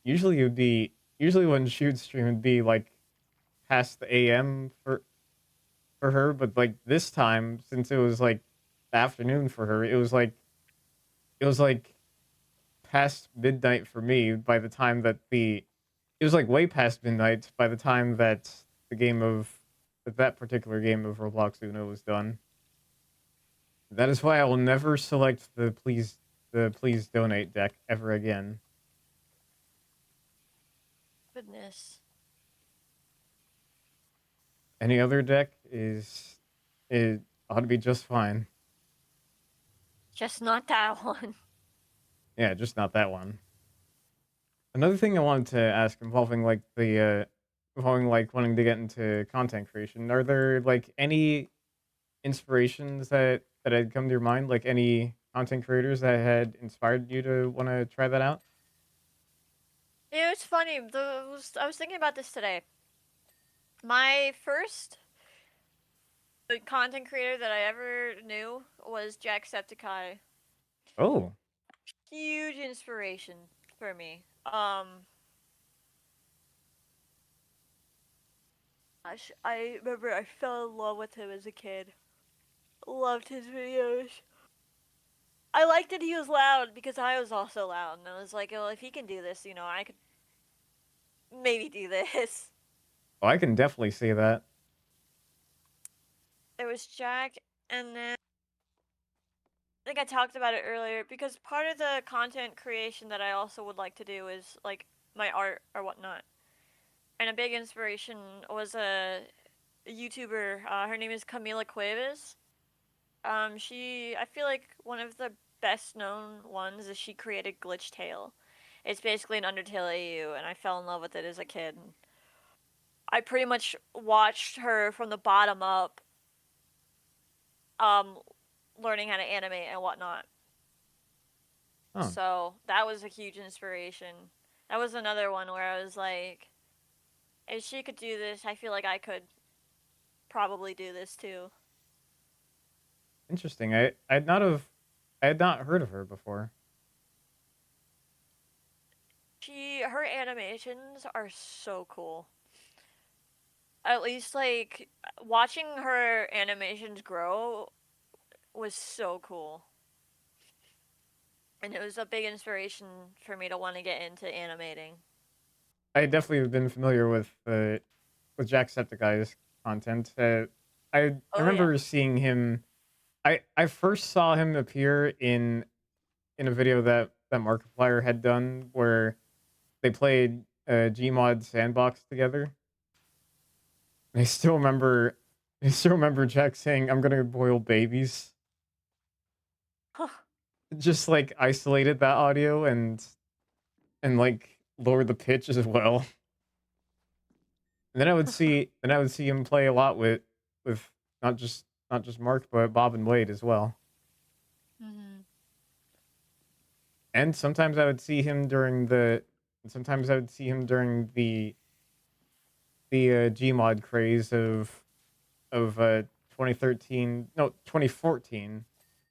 Usually when shoot stream would be like past the AM for her, but like this time since it was like afternoon for her, it was like past midnight for me by the time that the it was like way past midnight by the time that the game of that particular game of Roblox Uno was done. That is why I will never select the please donate deck ever again. Goodness. Any other deck is it ought to be just fine. Just not that one. Yeah, just not that one. Another thing I wanted to ask involving like involving like wanting to get into content creation. Are there like any inspirations that had come to your mind? Like any content creators that had inspired you to want to try that out? It was funny. I was thinking about this today. My first content creator that I ever knew was Jacksepticeye. Oh, Huge inspiration for me. I remember I fell in love with him as a kid. Loved his videos. I liked that he was loud because I was also loud, and I was like, well, if he can do this, I could maybe do this. oh, I can definitely see that. There was Jack, and then I think I talked about it earlier because part of the content creation that I also would like to do is like my art or whatnot. And a big inspiration was a YouTuber. Her name is Camila Cuevas. I feel like one of the best known ones is she created Glitch Tale. It's basically an Undertale AU, and I fell in love with it as a kid. I pretty much watched her from the bottom up, um, learning how to animate and whatnot. Oh, So that was a huge inspiration. That was another one where I was like, if she could do this, I feel like I could probably do this too. interesting. I had not heard of her before. Her animations are so cool. At least like watching her animations grow was so cool. And it was a big inspiration for me to want to get into animating. I definitely have been familiar with Jacksepticeye's content. I Oh yeah. remember seeing him. I first saw him appear in a video that Markiplier had done where they played Gmod Sandbox together. I still remember I still remember Jack saying, "I'm gonna boil babies." Just like isolated that audio and like lowered the pitch as well. And then I would see him play a lot with not just Mark but Bob and Wade as well. Mm-hmm. And sometimes I would see him during the sometimes I would see him during Gmod craze of 2013, no, 2014,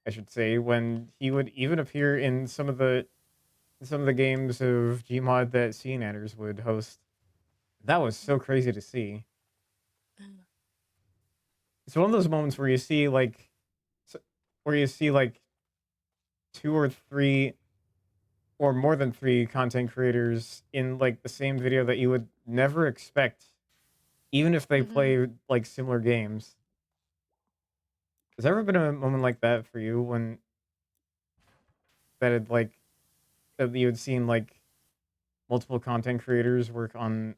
I should say, when he would even appear in some of the games of Gmod that CNanners would host. That was so crazy to see. It's one of those moments where you see like where you see like two or three or more than three content creators in like the same video that you would never expect, even if they Mm-hmm. play like similar games. Has there ever been a moment like that for you when that had like that you had seen like multiple content creators work on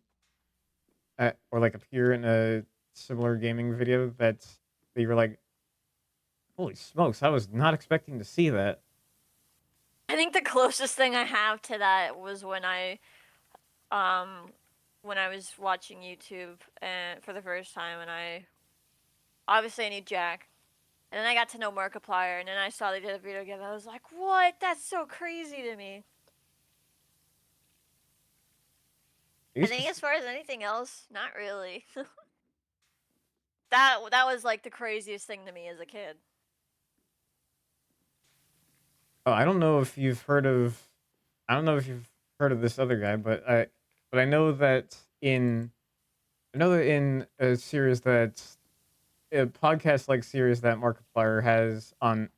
or like appear in a similar gaming video that you were like, holy smokes, I was not expecting to see that. I think the closest thing I have to that was um when I was watching YouTube and for the first time, and I obviously knew Jack, and then I got to know Markiplier, and then I saw they did a video together. I was like, what? That's so crazy to me. I I used to think s- as far as anything else, not really. That was like the craziest thing to me as a kid. oh, I don't know if you've heard of this other guy, but I know that in a series that a podcast like series that Markiplier has on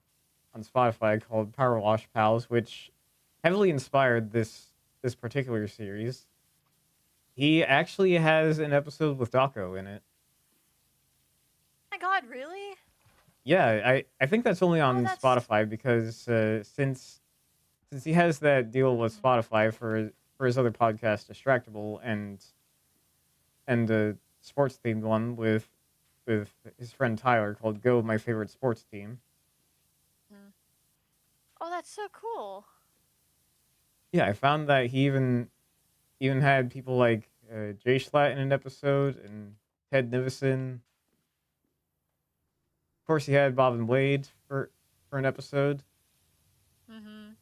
Spotify called Power Wash Pals, which heavily inspired this particular series. He actually has an episode with Daco in it. Oh my God, really? Yeah, I think that's only Oh, on that's. Spotify because since he has that deal with Mhm. Spotify for his other podcast, Distractable, and a sports themed one with his friend Tyler called Go My Favorite Sports Team. Mm. Oh, that's so cool. Yeah, I found that he even had people like Jay Schlatt in an episode and Ted Nivison. Of course, he had Bob and Wade for an episode. Mhm.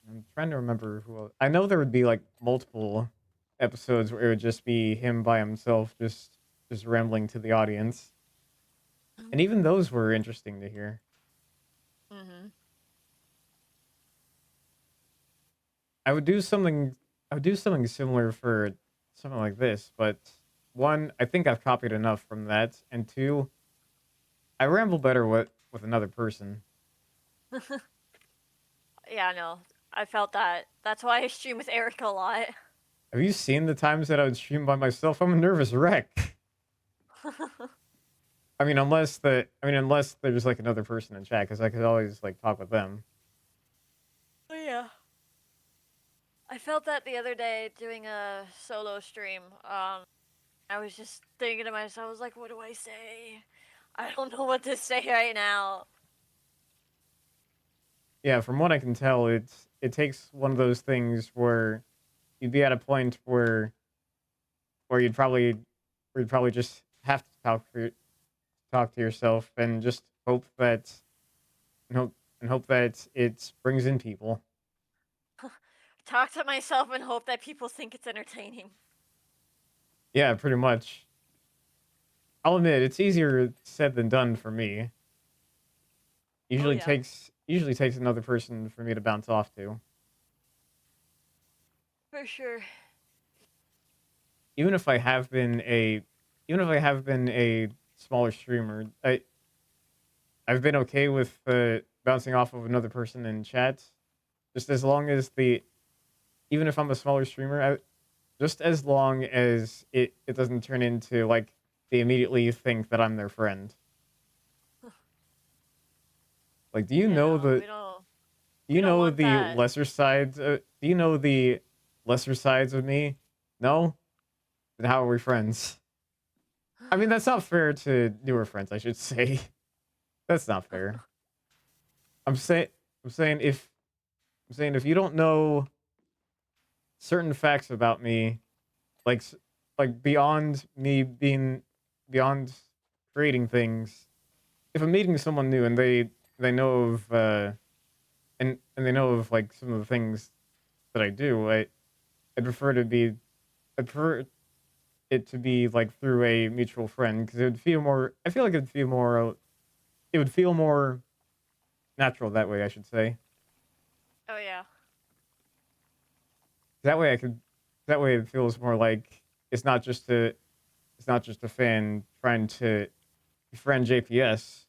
I'm trying to remember who else. I know there would be like multiple episodes where it would just be him by himself, just rambling to the audience, and even those were interesting to hear. Mhm. I would do something. I would do something similar for something like this, but one, I think I've copied enough from that, and two, I ramble better with another person. Yeah, no, I felt that. That's why I stream with Eric a lot. Have you seen the times that I would stream by myself? I'm a nervous wreck. Unless there's like another person in chat, because I could always like talk with them. Oh yeah. I felt that the other day doing a solo stream. I was just thinking to myself, I was like, what do I say? I don't know what to say right now. Yeah, from what I can tell, it takes one of those things where you'd be at a point where you'd probably just have to talk to yourself and just and hope hope that it brings in people. Talk to myself and hope that people think it's entertaining. Yeah, pretty much. I'll admit it's easier said than done for me. Oh yeah, Usually takes another person for me to bounce off to. for sure. Even if I have been a even if I have been a smaller streamer, I've been okay with bouncing off of another person in chat, just as long as the even if I'm a smaller streamer, just as long as it doesn't turn into like they immediately think that I'm their friend. Like, Yeah, no, do we you don't know want the that. lesser sides? Do you know the lesser sides of me? No. Then how are we friends? I mean, that's not fair to newer friends. I should say that's not fair. I'm saying I'm saying if I'm saying if you don't know certain facts about me, like like beyond me being beyond creating things, if I'm meeting someone new and they know of and they know of like some of the things that I do, I'd prefer to be I prefer it to be like through a mutual friend because it would feel more. I feel like it would feel more. It would feel more natural that way. I should say. Oh yeah. That way I could. That way it feels more like it's not just a. It's not just a fan trying to befriend JPS,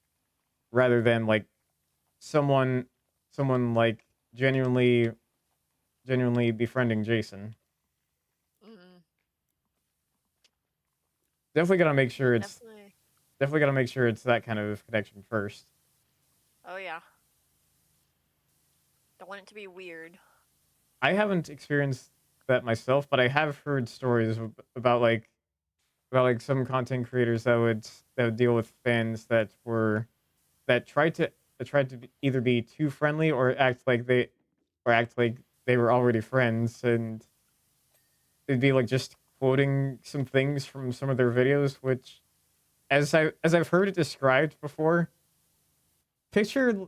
rather than like someone, someone like genuinely befriending Jason. Mm, Definitely gotta make sure it's definitely. definitely gotta make sure it's that kind of connection first. Oh yeah. Don't want it to be weird. I haven't experienced that myself, but I have heard stories about like some content creators that would deal with fans that tried to either be too friendly or act like they were already friends, and they'd be like just quoting some things from some of their videos, which as I've heard it described before, picture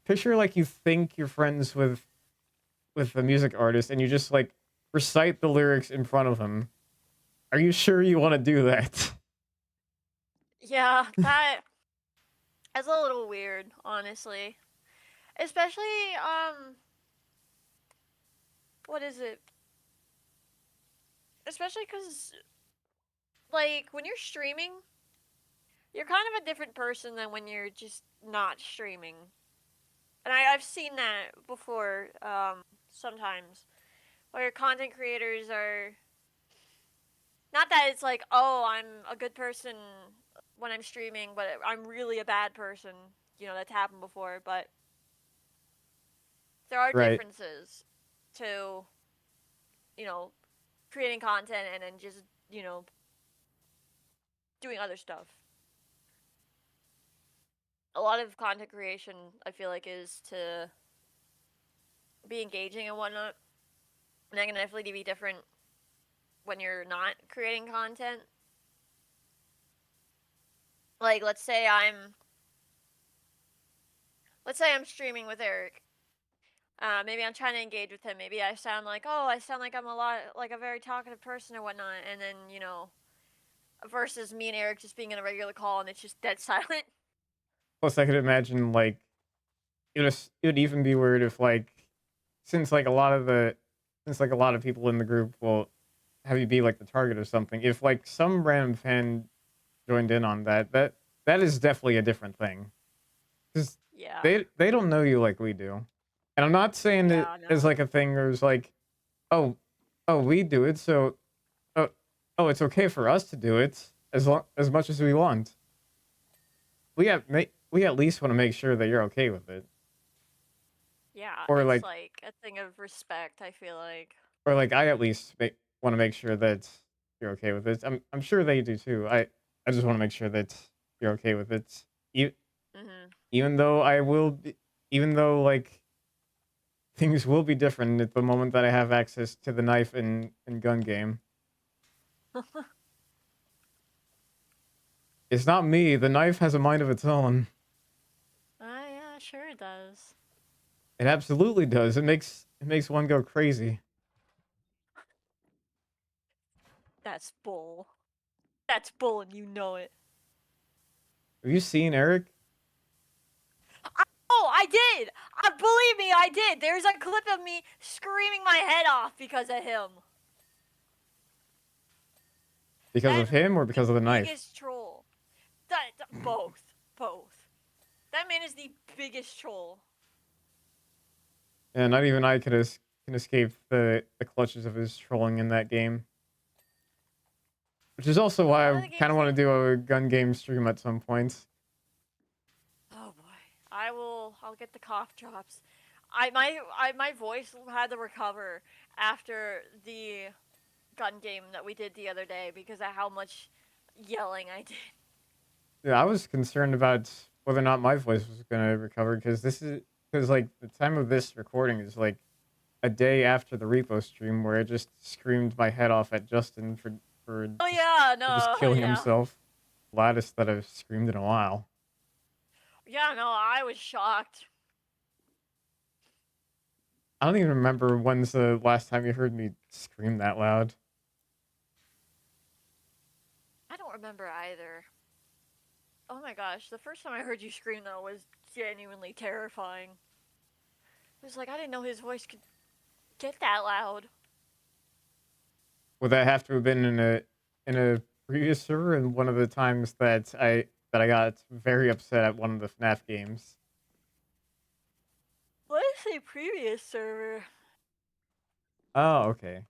like you think you're friends with a music artist and you just like recite the lyrics in front of him. Are you sure you want to do that? Yeah, that's a little weird, honestly. Especially, what is it? Especially because, like, when you're streaming, you're kind of a different person than when you're just not streaming. And I've seen that before, sometimes, where content creators are. Not that it's like, oh, I'm a good person when I'm streaming, but I'm really a bad person. You know, that's happened before, but there are Right. differences to, you know, creating content and then just, you know, doing other stuff. A lot of content creation, I feel like, is to be engaging and whatnot. And that can definitely be different when you're not creating content. Like, let's say I'm streaming with Eric. Maybe I'm trying to engage with him. Maybe I sound like, oh, I sound like I'm a lot like a very talkative person or whatnot. And then, you know, versus me and Eric just being in a regular call and it's just dead silent. Plus, I could imagine like it would even be weird if like since like a lot of the since like a lot of people in the group will have you be like the target or something. If like some random fan joined in on that is definitely a different thing because Yeah. they don't know you like we do. And I'm not saying it Yeah, as no. like a thing where it's like, oh, we do it, so oh, it's okay for us to do it as much as we want. We at least want to make sure that you're okay with it, Yeah, or it's like like a thing of respect, I feel like. I at least want to make sure that you're okay with it. I'm sure they do too. I just want to make sure that you're okay with it. You, Mhm. even though I will be, even though like things will be different at the moment that I have access to the knife and gun game. It's not me. The knife has a mind of its own. Yeah, sure it does. It absolutely does. It makes one go crazy. That's bull. That's bull and you know it. Have you seen Eric? Oh, I did! Believe me, I did! There's a clip of me screaming my head off because of him. Because That of him or the because of the knife? biggest troll. Both. Both. That man is the biggest troll. And not even I can escape the clutches of his trolling in that game. Which is also why One I of the kind games of want that. to do a gun game stream at some point. Oh boy. I'll get the cough drops. My voice had to recover after the gun game that we did the other day because of how much yelling I did. Yeah, I was concerned about whether or not my voice was gonna recover because like the time of this recording is like a day after the repo stream where I just screamed my head off at Justin for Oh yeah, for just no, killing yeah. himself. Loudest that I've screamed in a while. Yeah, no, I was shocked. I don't even remember when's the last time you heard me scream that loud. don't remember either. Oh my gosh, the first time I heard you scream though was genuinely terrifying. It was like I didn't know his voice could get that loud. Would that have to have been in a previous server and one of the times that I got very upset at one of the FNAF games? Let's say previous server. Oh, okay.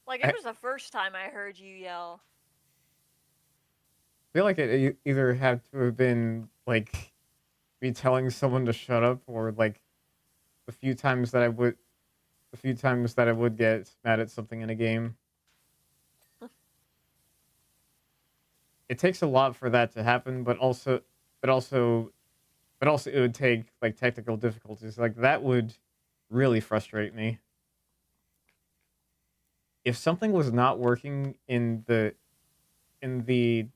Like I it was the first time I heard you yell. feel like it either had to have been like me telling someone to shut up, or like the few times that I would the few times that I would get mad at something in a game. It takes a lot for that to happen, but also, but also it would take like technical difficulties. Like that would really frustrate me. If something was not working in the in the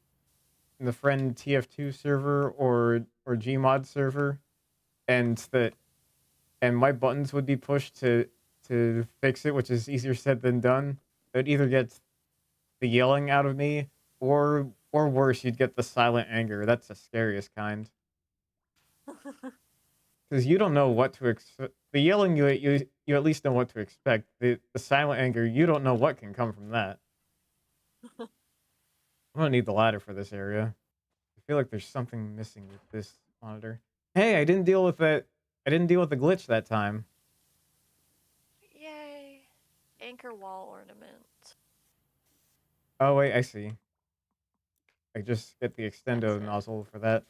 friend TF2 server or Gmod server, and my buttons would be pushed to fix it, which is easier said than done. It'd either get the yelling out of me, or worse, you'd get the silent anger. That's the scariest kind. Because you don't know what to expect. The yelling, you at least know what to expect. The silent anger, you don't know what can come from that. I'm gonna need the ladder for this area. I feel like there's something missing with this monitor. Hey, I didn't deal with that. I didn't deal with the glitch that time. Yay. Anchor wall ornament. Oh wait, I see. I just get the That's extendo it. nozzle for that.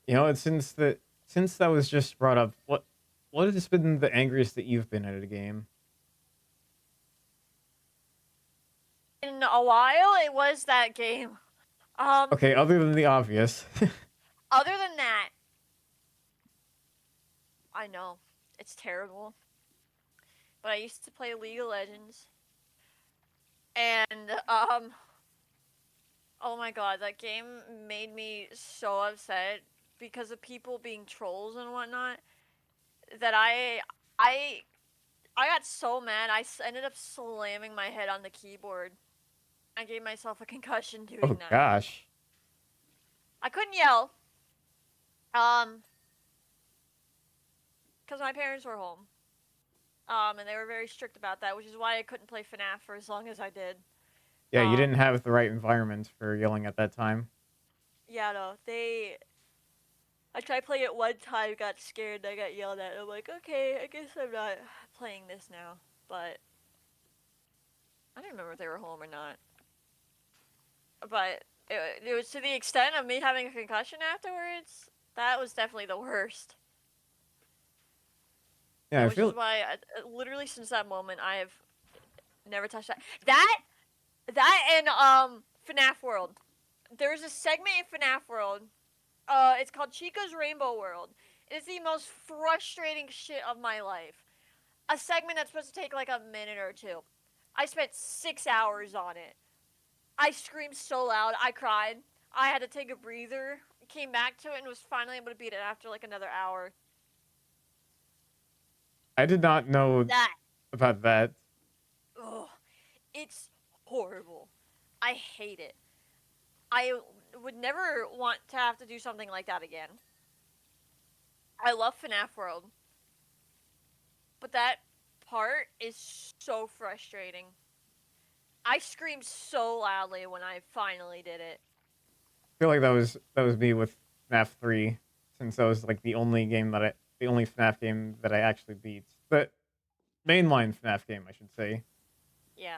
You know, since that was just brought up, what has been the angriest that you've been at a game? In a while, it was that game. Okay, other than the obvious. Other than that, I know it's terrible, but I used to play League of Legends, and oh my god, that game made me so upset because of people being trolls and whatnot that I I got so mad. Ended up slamming my head on the keyboard. I gave myself a concussion doing Oh that. gosh. I couldn't yell, um, because my parents were home. And they were very strict about that, which is why I couldn't play FNAF for as long as I did. Yeah, you Um, didn't have the right environment for yelling at that time. yeah, no, I tried playing it one time, got scared, I got yelled at. I'm like, okay, I guess I'm not playing this now. But I don't remember if they were home or not. But it was to the extent of me having a concussion afterwards. That was definitely the worst. Yeah, And I which is feel why, literally since that moment, I have never touched that. That and FNAF World. There's a segment in FNAF World. It's called Chica's Rainbow World. It is the most frustrating shit of my life. A segment that's supposed to take like a minute or two. I spent 6 hours on it. I screamed so loud, I cried. I had to take a breather. Came back to it and was finally able to beat it after like another hour. I did not know That, about that. ugh, it's horrible. I hate it. I would never want to have to do something like that again. I love FNAF World, but that part is so frustrating. I screamed so loudly when I finally did it. I feel like that was me with FNAF 3, since that was like the only FNAF game that I actually beat. The mainline FNAF game, I should say. Yeah.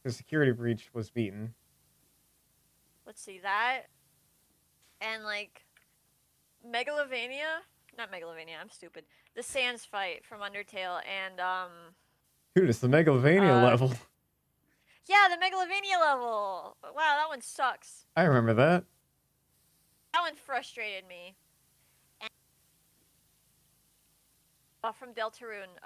The Security Breach was beaten. Let's see that. And like Megalovania, not Megalovania, I'm stupid. The Sans fight from Undertale and Dude, it's the Megalovania uh level. yeah, the Megalovania level. Wow, that one sucks. I remember that. That one frustrated me. And, from Deltarune,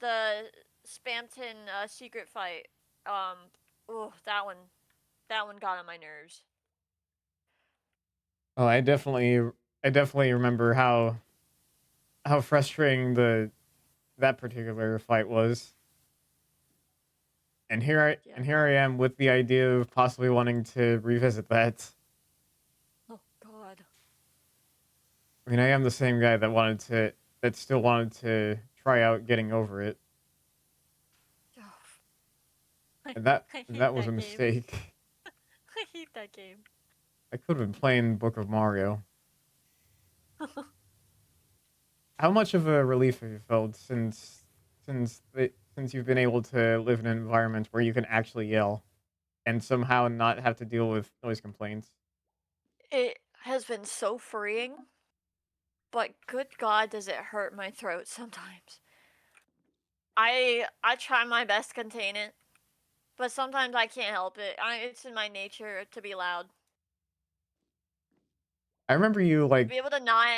the Spamton secret fight. Oh, that one got on my nerves. Oh, I definitely remember how frustrating the that particular fight was. Yeah. and here I am with the idea of possibly wanting to revisit that. Oh God. I mean, I am the same guy that still wanted to try out getting over it, I, I and hate that was a that game. mistake. I hate that game. I could have been playing Book of Mario. How much of a relief have you felt since you've been able to live in an environment where you can actually yell and somehow not have to deal with noise complaints? It has been so freeing, but good God, does it hurt my throat sometimes. I try my best to contain it, but sometimes I can't help it. It's in my nature to be loud. I remember you To be able to not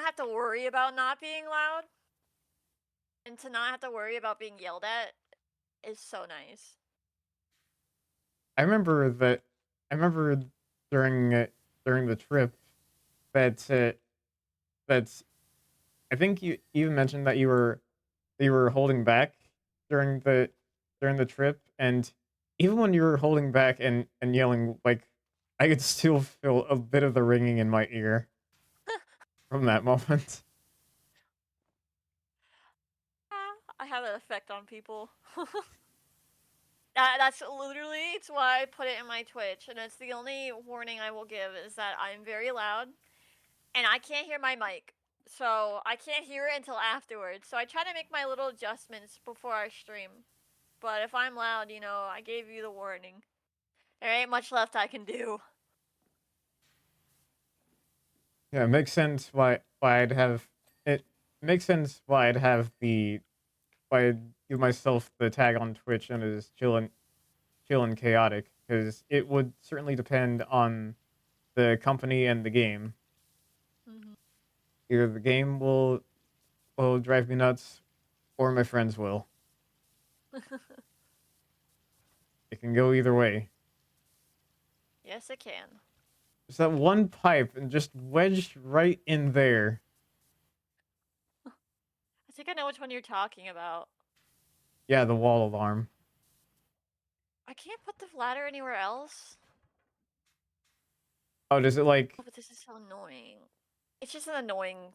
have to worry about not being loud and to not have to worry about being yelled at is so nice. I remember that I remember during the trip that that I think you even mentioned that you were holding back during the trip, and even when you were holding back and yelling, like I could still feel a bit of the ringing in my ear from that moment. I have an effect on people. That's literally it's why I put it in my Twitch, and it's the only warning I will give is that I'm very loud and I can't hear my mic. So I can't hear it until afterwards. So I try to make my little adjustments before I stream. But if I'm loud, I gave you the warning. There ain't much left I can do. Yeah, it makes sense why I'd have it makes sense why I'd have the why I'd give myself the tag on Twitch and it is chill and chaotic because it would certainly depend on the company and the game. Mm-hmm. Either the game will drive me nuts or my friends will. It can go either way. Yes, it can. There's that one pipe and just wedged right in there. I think I know which one you're talking about. Yeah, the wall alarm. I can't put the ladder anywhere else. Oh, does it Oh, like but this is so annoying. It's just an annoying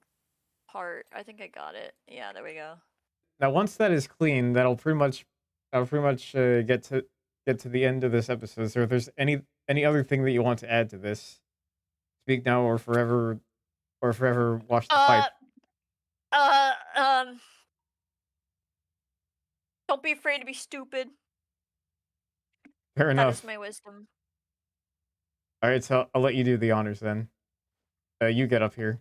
part. I think I got it. Yeah, there we go. now once that is clean, that'll pretty much get to the end of this episode. So if there's any other thing that you want to add to this, speak now or forever wash the Uh, pipe. uh, um, don't be afraid to be stupid. Fair That is enough. my wisdom. All right, so I'll let you do the honors then. You get up here.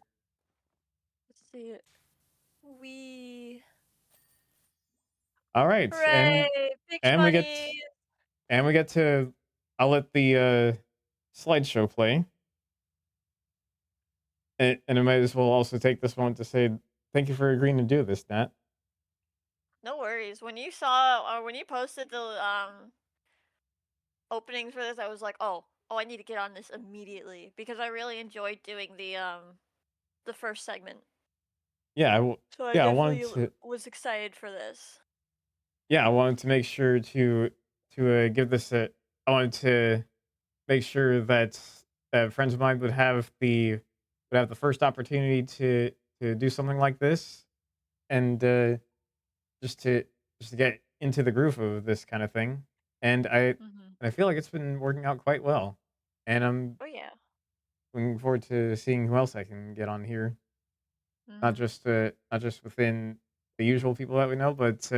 Let's see it. We All right, hooray! Big and we get money. and we get to. I'll let the slideshow play, and I might as well also take this moment to say thank you for agreeing to do this, Nat. No worries. When you saw or when you posted the openings for this, I was like, oh, I need to get on this immediately because I really enjoyed doing the first segment. Yeah, So I yeah, definitely was excited for this. I wanted to make sure to give this a. I wanted to make sure that friends of mine would have the first opportunity to do something like this, and just to just to get into the groove of this kind of thing. And Mm-hmm. I feel like it's been working out quite well, and I'm Oh yeah. looking forward to seeing who else I can get on here. Mm-hmm. Not just within the usual people that we know, but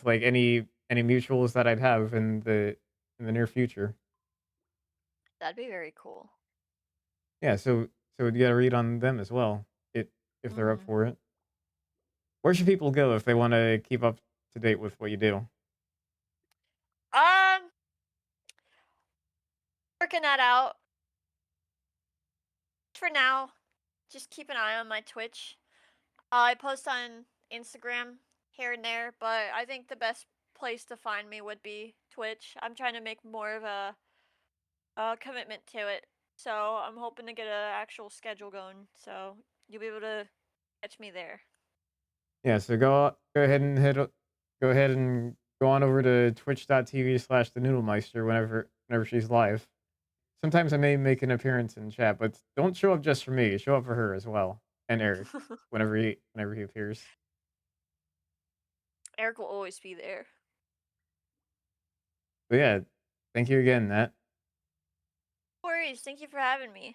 like any mutuals that I'd have in the near future. That'd be very cool. Yeah, so you got to read on them as well, it if they're up Mm-hmm. for it. Where should people go if they want to keep up to date with what you do? Um, working that out for now. Just keep an eye on my Twitch. I post on Instagram here and there, but I think the best place to find me would be Twitch. I'm trying to make more of a commitment to it, so I'm hoping to get an actual schedule going. So you'll be able to catch me there. Yeah, so go ahead and go ahead and Go on over to twitch.tv/DaNoodleMeister whenever she's live. Sometimes I may make an appearance in chat, but don't show up just for me. Show up for her as well, and Eric whenever he appears. Eric will always be there. But yeah, thank you again, Nat. No worries. Thank you for having me.